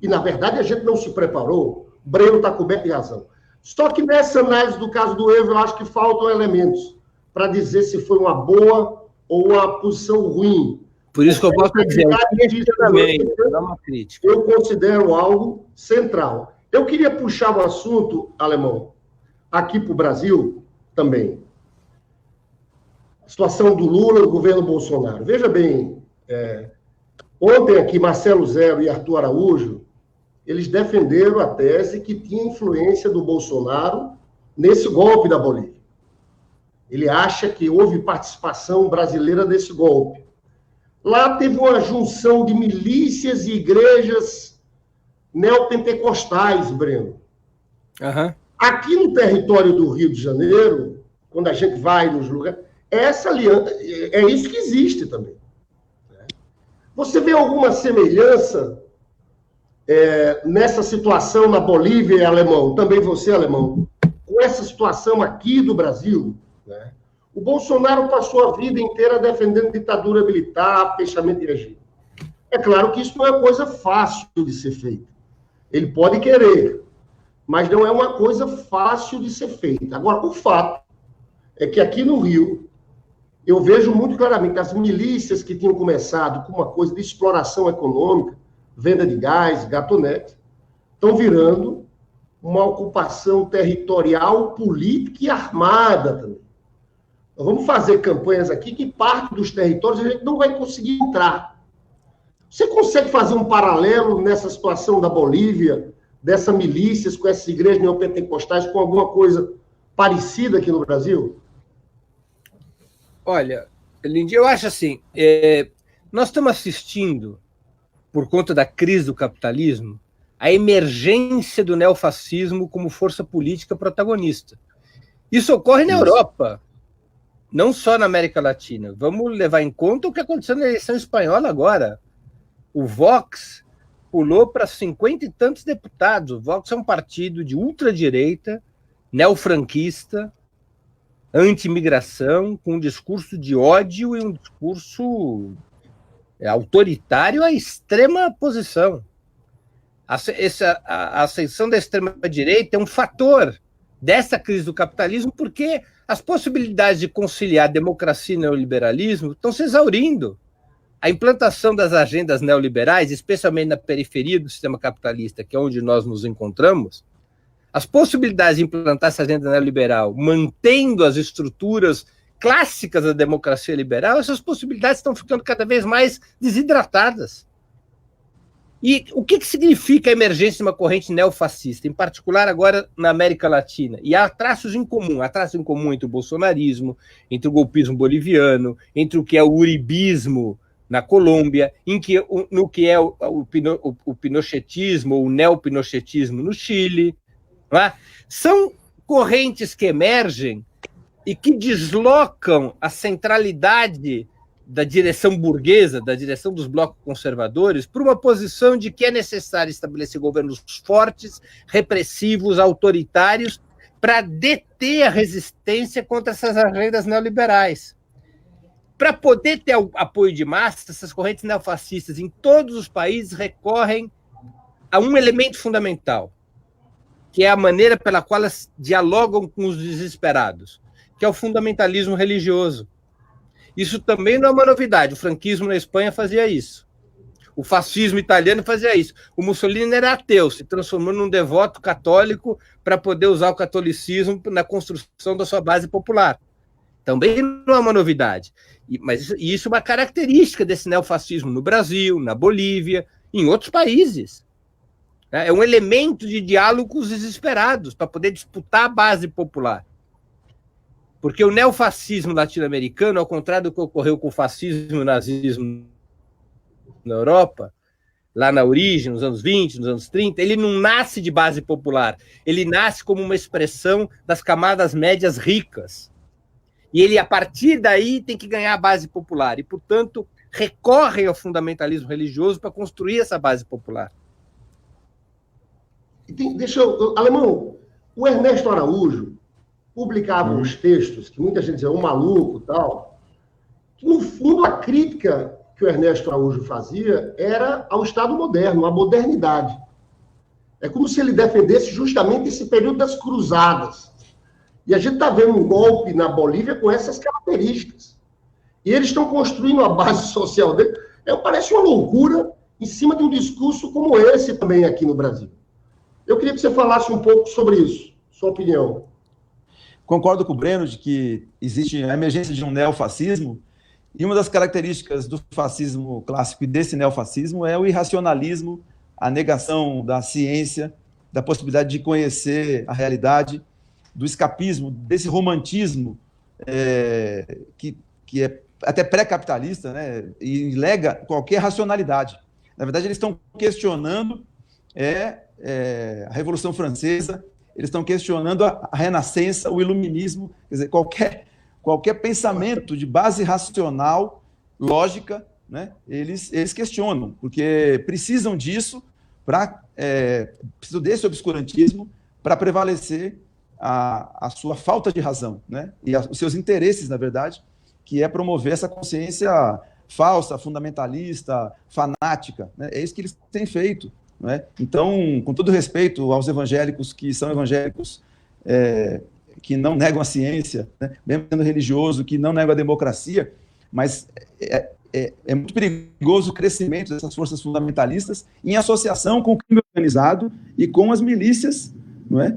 E, na verdade, a gente não se preparou. O Breno está coberto de razão. Só que nessa análise do caso do Evo, eu acho que faltam elementos para dizer se foi uma boa ou uma posição ruim. Por isso que eu posso dizer, também, dá uma crítica. Eu considero algo central. Eu queria puxar o assunto, Alemão, aqui para o Brasil também. A situação do Lula e do governo Bolsonaro. Veja bem, ontem aqui Marcelo Zero e Arthur Araújo, eles defenderam a tese que tinha influência do Bolsonaro nesse golpe da Bolívia. Ele acha que houve participação brasileira nesse golpe. Lá teve uma junção de milícias e igrejas neopentecostais, Breno. Uhum. Aqui no território do Rio de Janeiro, quando a gente vai nos lugares, essa aliança, é isso que existe também. Você vê alguma semelhança nessa situação na Bolívia, Alemão, também você, Alemão, com essa situação aqui do Brasil, né? O Bolsonaro passou a vida inteira defendendo ditadura militar, fechamento de regime. É claro que isso não é coisa fácil de ser feita. Ele pode querer, mas não é uma coisa fácil de ser feita. Agora, o fato é que aqui no Rio, eu vejo muito claramente que as milícias que tinham começado com uma coisa de exploração econômica, venda de gás, gatonete, estão virando uma ocupação territorial, política e armada também. Nós vamos fazer campanhas aqui que parte dos territórios a gente não vai conseguir entrar. Você consegue fazer um paralelo nessa situação da Bolívia, dessas milícias com essas igrejas neopentecostais, com alguma coisa parecida aqui no Brasil? Olha, Lindy, eu acho assim, nós estamos assistindo, por conta da crise do capitalismo, a emergência do neofascismo como força política protagonista. Isso ocorre na Europa, não só na América Latina. Vamos levar em conta o que aconteceu na eleição espanhola agora. O Vox pulou para 50 e tantos deputados. O Vox é um partido de ultradireita, neofranquista, anti-imigração, com um discurso de ódio e um discurso autoritário à extrema posição. A ascensão da extrema-direita é um fator dessa crise do capitalismo, porque as possibilidades de conciliar democracia e neoliberalismo estão se exaurindo. A implantação das agendas neoliberais, especialmente na periferia do sistema capitalista, que é onde nós nos encontramos, as possibilidades de implantar essa agenda neoliberal, mantendo as estruturas clássicas da democracia liberal, essas possibilidades estão ficando cada vez mais desidratadas. E o que significa a emergência de uma corrente neofascista, em particular agora na América Latina? E há traços em comum entre o bolsonarismo, entre o golpismo boliviano, entre o que é o uribismo na Colômbia, no que é o pinochetismo ou o neopinochetismo no Chile. Não é? São correntes que emergem e que deslocam a centralidade da direção burguesa, da direção dos blocos conservadores, por uma posição de que é necessário estabelecer governos fortes, repressivos, autoritários, para deter a resistência contra essas agendas neoliberais. Para poder ter apoio de massa, essas correntes neofascistas em todos os países recorrem a um elemento fundamental, que é a maneira pela qual elas dialogam com os desesperados, que é o fundamentalismo religioso. Isso também não é uma novidade. O franquismo na Espanha fazia isso. O fascismo italiano fazia isso. O Mussolini era ateu, se transformou num devoto católico para poder usar o catolicismo na construção da sua base popular. Também não é uma novidade. Mas isso é uma característica desse neofascismo no Brasil, na Bolívia, em outros países. É um elemento de diálogos desesperados para poder disputar a base popular. Porque o neofascismo latino-americano, ao contrário do que ocorreu com o fascismo e o nazismo na Europa, lá na origem, nos anos 20, nos anos 30, ele não nasce de base popular, ele nasce como uma expressão das camadas médias ricas. E ele, a partir daí, tem que ganhar a base popular. E, portanto, recorre ao fundamentalismo religioso para construir essa base popular. Alemão, o Ernesto Araújo publicava uns textos que muita gente dizia, um maluco e tal, que, no fundo, a crítica que o Ernesto Araújo fazia era ao Estado moderno, à modernidade. É como se ele defendesse justamente esse período das cruzadas. E a gente está vendo um golpe na Bolívia com essas características. E eles estão construindo a base social dele. Parece uma loucura em cima de um discurso como esse também aqui no Brasil. Eu queria que você falasse um pouco sobre isso, sua opinião. Concordo com o Breno de que existe a emergência de um neofascismo, e uma das características do fascismo clássico e desse neofascismo é o irracionalismo, a negação da ciência, da possibilidade de conhecer a realidade, do escapismo, desse romantismo que é até pré-capitalista, né, e nega qualquer racionalidade. Na verdade, eles estão questionando a Revolução Francesa, eles estão questionando a Renascença, o Iluminismo, quer dizer, qualquer pensamento de base racional, lógica, né, eles questionam, porque precisam disso, precisam desse obscurantismo para prevalecer a sua falta de razão, né, e os seus interesses, na verdade, que é promover essa consciência falsa, fundamentalista, fanática, né, é isso que eles têm feito. Né? Então, com todo respeito aos evangélicos que são evangélicos que não negam a ciência, né? Mesmo sendo religioso, que não negam a democracia, mas é muito perigoso o crescimento dessas forças fundamentalistas em associação com o crime organizado e com as milícias, não é?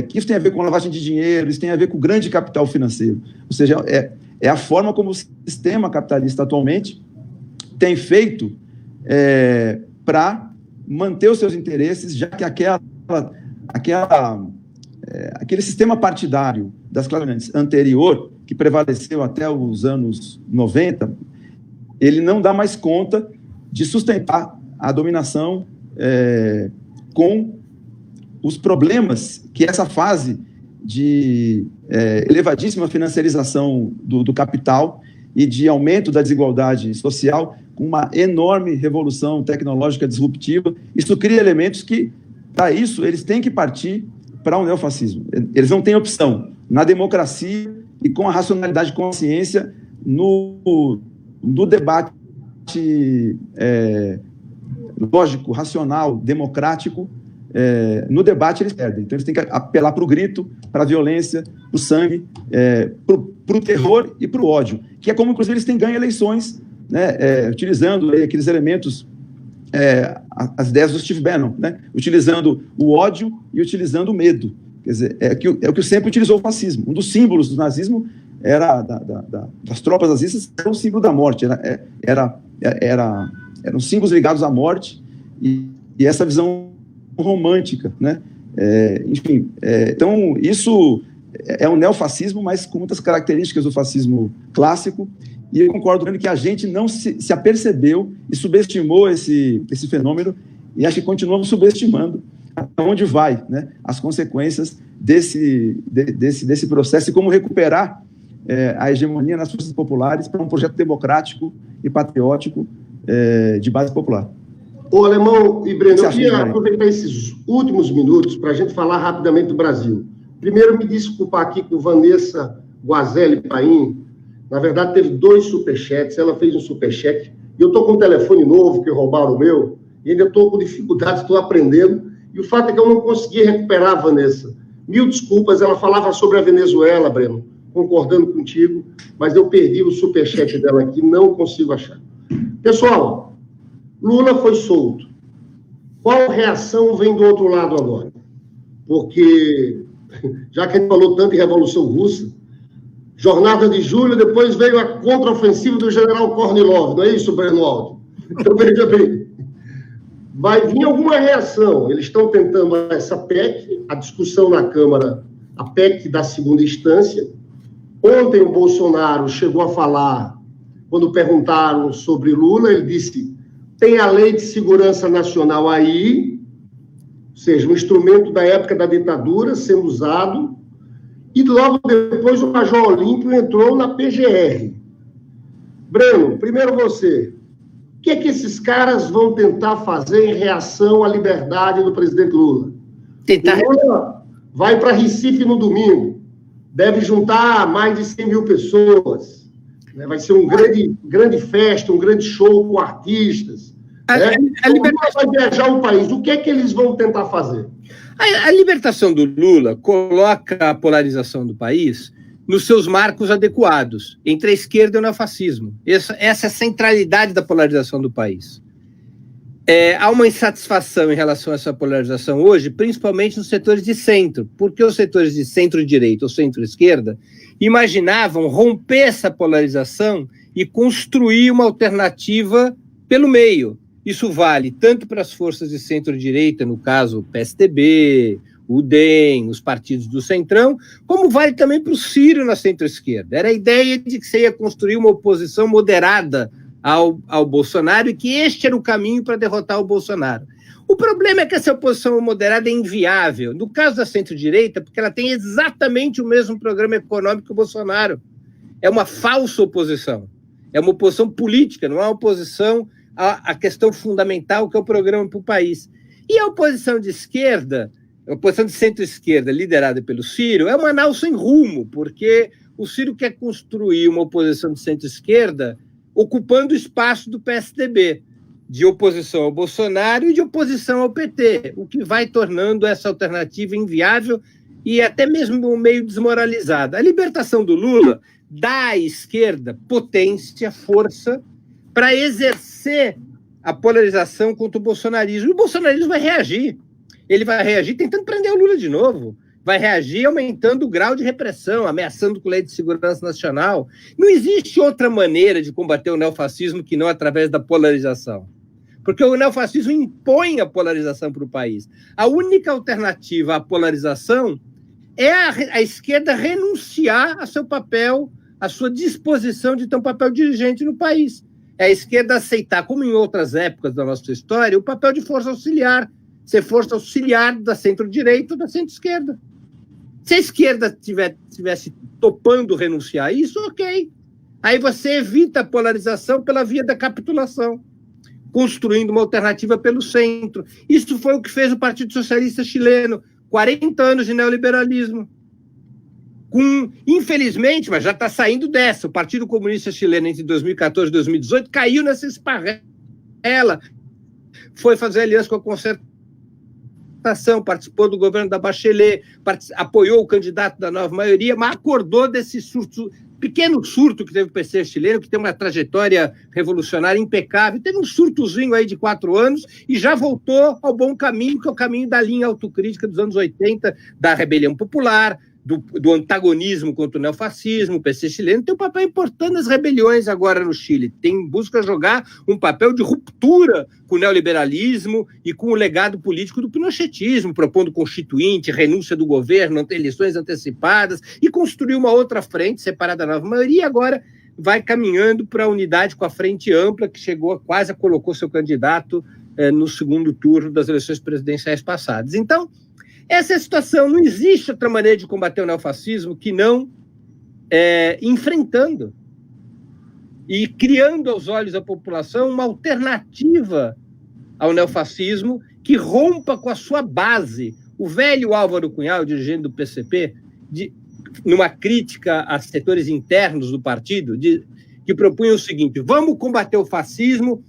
Que isso tem a ver com lavagem de dinheiro, isso tem a ver com o grande capital financeiro. Ou seja, é a forma como o sistema capitalista atualmente tem feito para manter os seus interesses, já que aquele sistema partidário das classes anterior, que prevaleceu até os anos 90, ele não dá mais conta de sustentar a dominação com os problemas que essa fase de elevadíssima financiarização do capital e de aumento da desigualdade social, com uma enorme revolução tecnológica disruptiva, isso cria elementos que, para isso, eles têm que partir para o neofascismo. Eles não têm opção. Na democracia e com a racionalidade, com a ciência, no debate lógico, racional, democrático, no debate eles perdem. Então, eles têm que apelar para o grito, para a violência, para o sangue, para o terror e para o ódio, que é como, inclusive, eles têm ganho eleições, né, utilizando aqueles elementos, as ideias do Steve Bannon, né, utilizando o ódio e utilizando o medo. Quer dizer, é o que sempre utilizou o fascismo. Um dos símbolos do nazismo era das tropas nazistas, era o símbolo da morte, eram símbolos ligados à morte e essa visão romântica, né? Enfim, então isso é um neofascismo, mas com muitas características do fascismo clássico. E eu concordo que a gente não se apercebeu e subestimou esse fenômeno, e acho que continuamos subestimando até onde vai, né, as consequências desse processo e como recuperar a hegemonia nas forças populares para um projeto democrático e patriótico de base popular. Ô, Alemão e Breno, eu queria aproveitar esses últimos minutos para a gente falar rapidamente do Brasil. Primeiro, me desculpar aqui com Vanessa Guazelli Paim. Na verdade, teve 2 superchats, ela fez um superchat, e eu estou com um telefone novo, que roubaram o meu, e ainda estou com dificuldades, estou aprendendo, e o fato é que eu não consegui recuperar a Vanessa. Mil desculpas, ela falava sobre a Venezuela, Breno, concordando contigo, mas eu perdi o superchat dela aqui, não consigo achar. Pessoal, Lula foi solto. Qual reação vem do outro lado agora? Porque, já que a gente falou tanto em Revolução Russa, Jornada de Julho, depois veio a contraofensiva do general Kornilov, não é isso, Breno Alto? Então, veja bem, vai vir alguma reação. Eles estão tentando essa PEC, a discussão na Câmara, a PEC da segunda instância. Ontem o Bolsonaro chegou a falar, quando perguntaram sobre Lula, ele disse, tem a Lei de Segurança Nacional aí, ou seja, um instrumento da época da ditadura sendo usado, e logo depois o Major Olímpio entrou na PGR. Breno, primeiro você, o que é que esses caras vão tentar fazer em reação à liberdade do presidente Lula? Lula vai para Recife no domingo, deve juntar mais de 100 mil pessoas, né? Vai ser um grande festa, um grande show com artistas. Lula vai viajar o país, o que é que eles vão tentar fazer? A libertação do Lula coloca a polarização do país nos seus marcos adequados, entre a esquerda e o neofascismo. Essa é a centralidade da polarização do país. Há uma insatisfação em relação a essa polarização hoje, principalmente nos setores de centro, porque os setores de centro-direita ou centro-esquerda imaginavam romper essa polarização e construir uma alternativa pelo meio. Isso vale tanto para as forças de centro-direita, no caso o PSDB, o DEM, os partidos do Centrão, como vale também para o Ciro na centro-esquerda. Era a ideia de que você ia construir uma oposição moderada ao Bolsonaro e que este era o caminho para derrotar o Bolsonaro. O problema é que essa oposição moderada é inviável. No caso da centro-direita, porque ela tem exatamente o mesmo programa econômico que o Bolsonaro. É uma falsa oposição. É uma oposição política, não é uma oposição à questão fundamental que é o programa para o país. E a oposição de esquerda, a oposição de centro-esquerda, liderada pelo Ciro, é uma nau sem rumo, porque o Ciro quer construir uma oposição de centro-esquerda ocupando o espaço do PSDB, de oposição ao Bolsonaro e de oposição ao PT, o que vai tornando essa alternativa inviável e até mesmo meio desmoralizada. A libertação do Lula dá à esquerda potência, força, para exercer a polarização contra o bolsonarismo. E o bolsonarismo vai reagir. Ele vai reagir tentando prender o Lula de novo. Vai reagir aumentando o grau de repressão, ameaçando com a Lei de Segurança Nacional. Não existe outra maneira de combater o neofascismo que não através da polarização. Porque o neofascismo impõe a polarização para o país. A única alternativa à polarização é a esquerda renunciar a seu papel, a sua disposição de ter um papel dirigente no país. É a esquerda aceitar, como em outras épocas da nossa história, o papel de força auxiliar, ser força auxiliar da centro-direita ou da centro-esquerda. Se a esquerda tivesse topando renunciar a isso, ok. Aí você evita a polarização pela via da capitulação, construindo uma alternativa pelo centro. Isso foi o que fez o Partido Socialista Chileno, 40 anos de neoliberalismo. Infelizmente, mas já está saindo dessa, o Partido Comunista Chileno entre 2014 e 2018 caiu nessa esparrela, foi fazer aliança com a concertação, participou do governo da Bachelet, apoiou o candidato da nova maioria, mas acordou desse pequeno surto que teve o PC chileno, que tem uma trajetória revolucionária impecável, teve um surtozinho aí de 4 anos e já voltou ao bom caminho, que é o caminho da linha autocrítica dos anos 80, da rebelião popular, do antagonismo contra o neofascismo. O PC chileno tem um papel importante nas rebeliões agora no Chile, busca jogar um papel de ruptura com o neoliberalismo e com o legado político do pinochetismo, propondo constituinte, renúncia do governo, eleições antecipadas, e construir uma outra frente separada da nova maioria, e agora vai caminhando para a unidade com a frente ampla, que quase colocou seu candidato no segundo turno das eleições presidenciais passadas. Então, essa é a situação. Não existe outra maneira de combater o neofascismo que não enfrentando e criando aos olhos da população uma alternativa ao neofascismo que rompa com a sua base. O velho Álvaro Cunhal, dirigente do PCP, numa crítica a setores internos do partido, que propunha o seguinte: vamos combater o fascismo.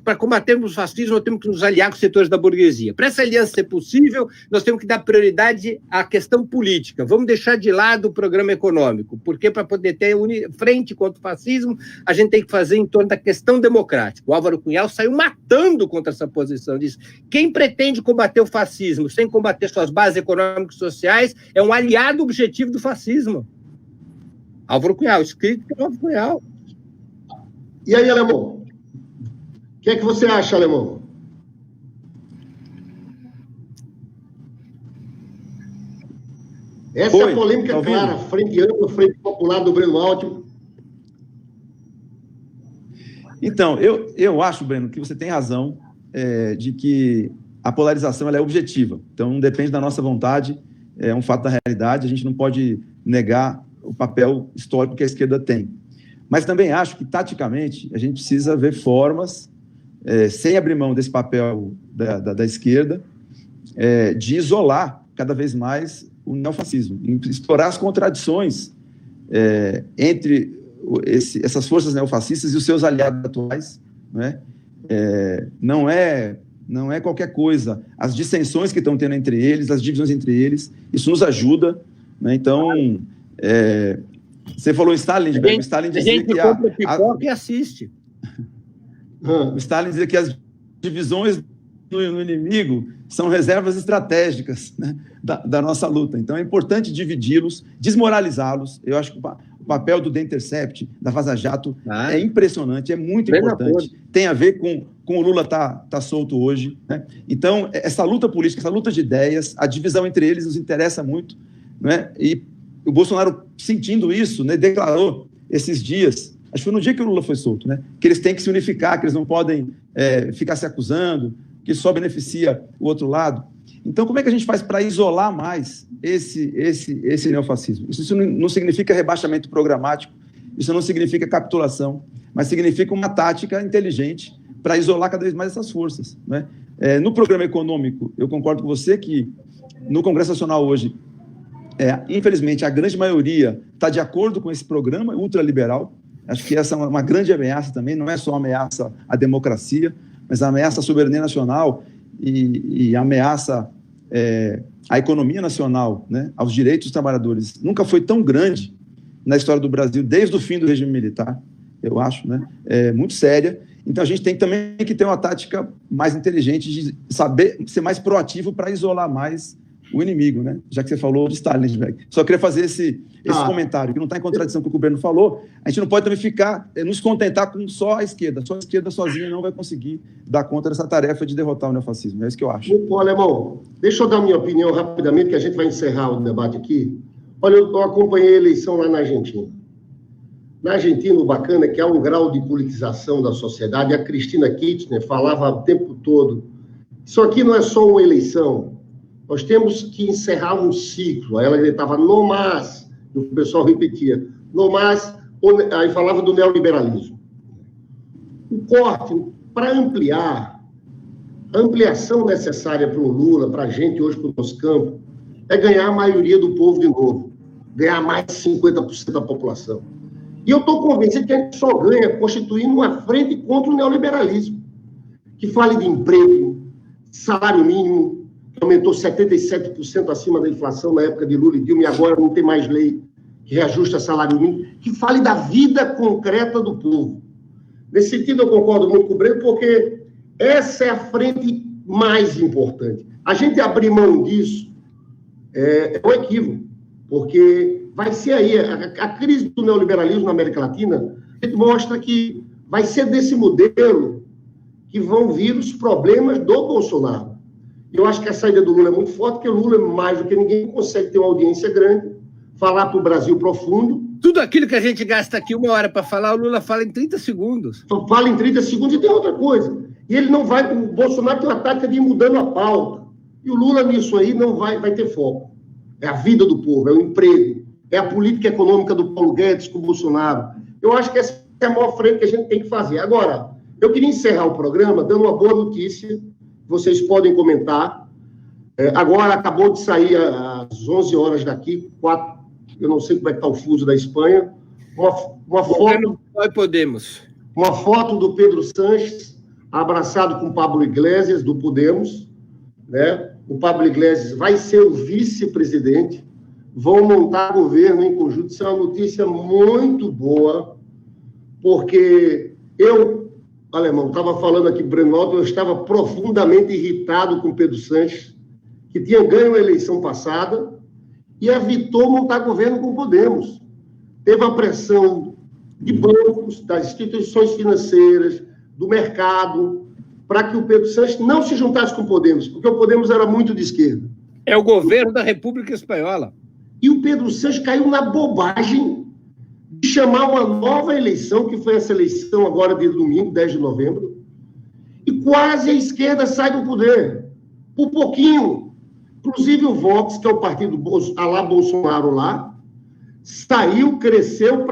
Para combatermos o fascismo, nós temos que nos aliar com os setores da burguesia. Para essa aliança ser possível, nós temos que dar prioridade à questão política. Vamos deixar de lado o programa econômico, porque para poder ter frente contra o fascismo, a gente tem que fazer em torno da questão democrática. O Álvaro Cunhal saiu matando contra essa posição. Diz: quem pretende combater o fascismo sem combater suas bases econômicas e sociais é um aliado objetivo do fascismo. Álvaro Cunhal, escrito por Álvaro Cunhal. E aí, Alemão? O que é que você acha, Alemão? Essa é a polêmica clara, frente ampla, frente popular do Breno Altman. Então, eu acho, Breno, que você tem razão de que a polarização ela é objetiva. Então, não depende da nossa vontade, é um fato da realidade, a gente não pode negar o papel histórico que a esquerda tem. Mas também acho que, taticamente, a gente precisa ver formas, sem abrir mão desse papel da esquerda, de isolar cada vez mais o neofascismo, explorar as contradições entre essas forças neofascistas e os seus aliados atuais, né? Não é qualquer coisa. As dissensões que estão tendo entre eles, as divisões entre eles, isso nos ajuda, né? Então, você falou em Stalin, o Stalin dizia que compra pipoca e assiste. O Stalin dizia que as divisões no inimigo são reservas estratégicas, né, da nossa luta. Então, é importante dividi-los, desmoralizá-los. Eu acho que o papel do The Intercept, da Vaza Jato, é impressionante, é muito importante. Tem a ver com o Lula tá solto hoje, né? Então, essa luta política, essa luta de ideias, a divisão entre eles nos interessa muito, né? E o Bolsonaro, sentindo isso, né, declarou esses dias, acho que foi no dia que o Lula foi solto, né, que eles têm que se unificar, que eles não podem ficar se acusando, que só beneficia o outro lado. Então, como é que a gente faz para isolar mais esse neofascismo? Isso não significa rebaixamento programático, isso não significa capitulação, mas significa uma tática inteligente para isolar cada vez mais essas forças, né? No programa econômico, eu concordo com você que no Congresso Nacional hoje, infelizmente, a grande maioria está de acordo com esse programa ultraliberal. Acho que essa é uma grande ameaça também, não é só uma ameaça à democracia, mas a ameaça à soberania nacional e a ameaça à economia nacional, né, aos direitos dos trabalhadores. Nunca foi tão grande na história do Brasil, desde o fim do regime militar, eu acho, né, muito séria. Então, a gente tem também que ter uma tática mais inteligente de saber ser mais proativo para isolar mais o inimigo, né? Já que você falou de Stalinberg. Só queria fazer esse comentário, que não está em contradição com o que o Breno falou. A gente não pode também nos contentar com só a esquerda. Só a esquerda sozinha não vai conseguir dar conta dessa tarefa de derrotar o neofascismo. É isso que eu acho. Bom, Alemão, deixa eu dar minha opinião rapidamente, que a gente vai encerrar o debate aqui. Olha, eu acompanhei a eleição lá na Argentina. Na Argentina, o bacana é que há um grau de politização da sociedade. A Cristina Kirchner falava o tempo todo: isso aqui não é só uma eleição, nós temos que encerrar um ciclo. Aí ela gritava, no mais, e o pessoal repetia, no mais, aí falava do neoliberalismo. O corte, para ampliar, a ampliação necessária para o Lula, para a gente hoje, para o nosso campo, é ganhar a maioria do povo de novo, ganhar mais de 50% da população. E eu estou convencido que a gente só ganha constituindo uma frente contra o neoliberalismo, que fale de emprego, salário mínimo, que aumentou 77% acima da inflação na época de Lula e Dilma, e agora não tem mais lei que reajusta salário mínimo, que fale da vida concreta do povo. Nesse sentido, eu concordo muito com o Breno, porque essa é a frente mais importante. A gente abrir mão disso é um equívoco, porque vai ser aí, a crise do neoliberalismo na América Latina, a gente mostra que vai ser desse modelo que vão vir os problemas do Bolsonaro. Eu acho que a saída do Lula é muito forte, porque o Lula, mais do que ninguém, consegue ter uma audiência grande, falar para o Brasil profundo. Tudo aquilo que a gente gasta aqui 1 hora para falar, o Lula fala em 30 segundos. Fala em 30 segundos e tem outra coisa. E ele não vai... O Bolsonaro tem uma tática de ir mudando a pauta. E o Lula, nisso aí, não vai ter foco. É a vida do povo, é o emprego, é a política econômica do Paulo Guedes com o Bolsonaro. Eu acho que essa é a maior frente que a gente tem que fazer. Agora, eu queria encerrar o programa dando uma boa notícia, vocês podem comentar. Agora acabou de sair às 11 horas daqui, 4, eu não sei como é que está o fuso da Espanha, uma foto... Uma foto do Pedro Sánchez abraçado com o Pablo Iglesias, do Podemos, né? O Pablo Iglesias vai ser o vice-presidente, vão montar governo em conjunto. Isso é uma notícia muito boa, porque Alemão, estava falando aqui, Breno Alto, eu estava profundamente irritado com o Pedro Sánchez, que tinha ganho a eleição passada e evitou montar governo com o Podemos. Teve a pressão de bancos, das instituições financeiras, do mercado, para que o Pedro Sánchez não se juntasse com o Podemos, porque o Podemos era muito de esquerda. É o governo da República Espanhola. E o Pedro Sánchez caiu na bobagem de chamar uma nova eleição, que foi essa eleição agora de domingo, 10 de novembro, e quase a esquerda sai do poder, por pouquinho. Inclusive o Vox, que é o partido alá Bolsonaro lá, saiu, cresceu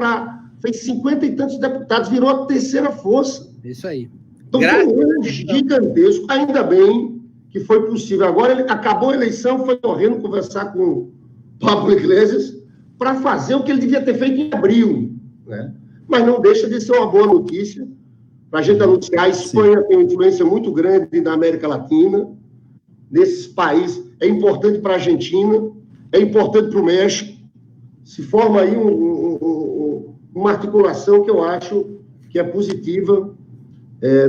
fez 50 e tantos deputados, virou a terceira força. Isso aí. Então, foi um gigantesco. Ainda bem que foi possível. Agora, ele acabou a eleição, foi correndo conversar com o Pablo Iglesias para fazer o que ele devia ter feito em abril, né? Mas não deixa de ser uma boa notícia para a gente anunciar. A Espanha tem uma influência muito grande na América Latina, nesses países. É importante para a Argentina, é importante para o México. Se forma aí uma articulação que eu acho que é positiva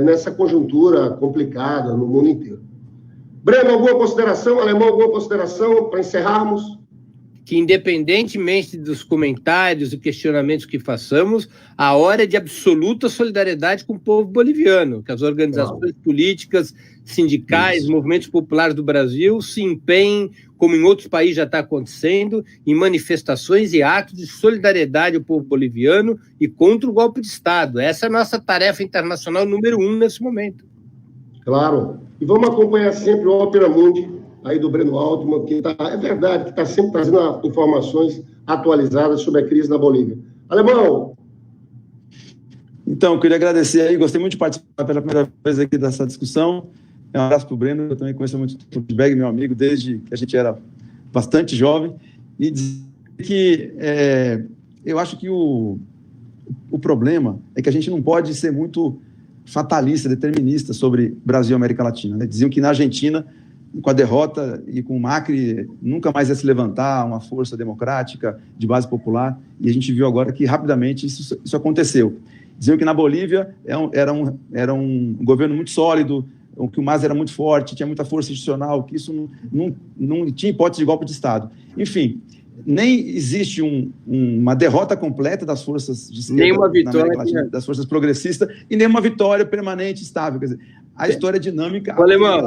nessa conjuntura complicada no mundo inteiro. Breno, alguma consideração? Alemão, alguma consideração para encerrarmos? Que, independentemente dos comentários e questionamentos que façamos, a hora é de absoluta solidariedade com o povo boliviano, que as organizações políticas, sindicais, movimentos populares do Brasil se empenhem, como em outros países já está acontecendo, em manifestações e atos de solidariedade ao povo boliviano e contra o golpe de Estado. Essa é a nossa tarefa internacional número 1 nesse momento. Claro. E vamos acompanhar sempre o Ópera Mundi, aí do Breno Altman, que é verdade, que está sempre trazendo informações atualizadas sobre a crise na Bolívia. Alemão! Então, eu queria agradecer aí, gostei muito de participar pela primeira vez aqui dessa discussão. Um abraço para o Breno, eu também conheço muito o Lindbergh, meu amigo, desde que a gente era bastante jovem, e dizer que eu acho que o problema é que a gente não pode ser muito fatalista, determinista sobre Brasil e América Latina, né? Diziam que na Argentina, com a derrota e com o Macri, nunca mais ia se levantar uma força democrática de base popular, e a gente viu agora que rapidamente isso aconteceu. Diziam que na Bolívia era um governo muito sólido, que o MAS era muito forte, tinha muita força institucional, que isso não tinha hipótese de golpe de Estado. Enfim, nem existe uma derrota completa das forças de esquerda, nenhuma vitória, Latina, das forças progressistas, e nenhuma vitória permanente, estável. Quer dizer, a história é dinâmica, Alemão,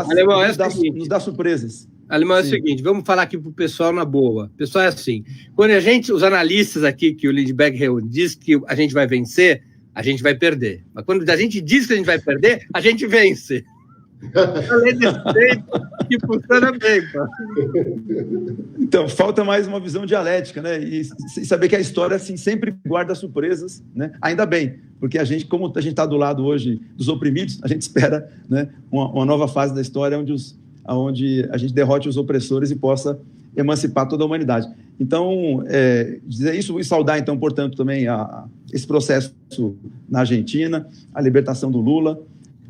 nos dá surpresas. Alemão, é o seguinte, vamos falar aqui para o pessoal na boa. O pessoal é assim, quando os analistas aqui, que o Lindbergh reúne, diz que a gente vai vencer, a gente vai perder. Mas quando a gente diz que a gente vai perder, a gente vence. Além desse jeito, que funciona bem, pô. Então, falta mais uma visão dialética, né? E saber que a história assim, sempre guarda surpresas, né? Ainda bem, porque como a gente está do lado hoje dos oprimidos, a gente espera, né, uma nova fase da história onde a gente derrote os opressores e possa emancipar toda a humanidade. Então, dizer isso e saudar, então, portanto, também esse processo na Argentina, a libertação do Lula.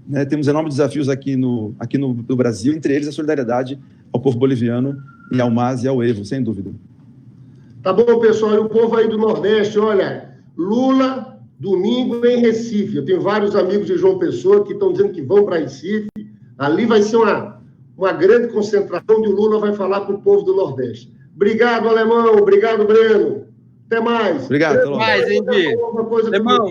Né, temos enormes desafios aqui no Brasil, entre eles a solidariedade ao povo boliviano e ao MAS e ao Evo, sem dúvida. Tá bom, pessoal. E o povo aí do Nordeste, olha, Lula, domingo em Recife. Eu tenho vários amigos de João Pessoa que estão dizendo que vão para Recife. Ali vai ser uma grande concentração onde o Lula vai falar para o povo do Nordeste. Obrigado, Alemão. Obrigado, Breno. Até mais. Obrigado. Até mais, Indy. Alemão.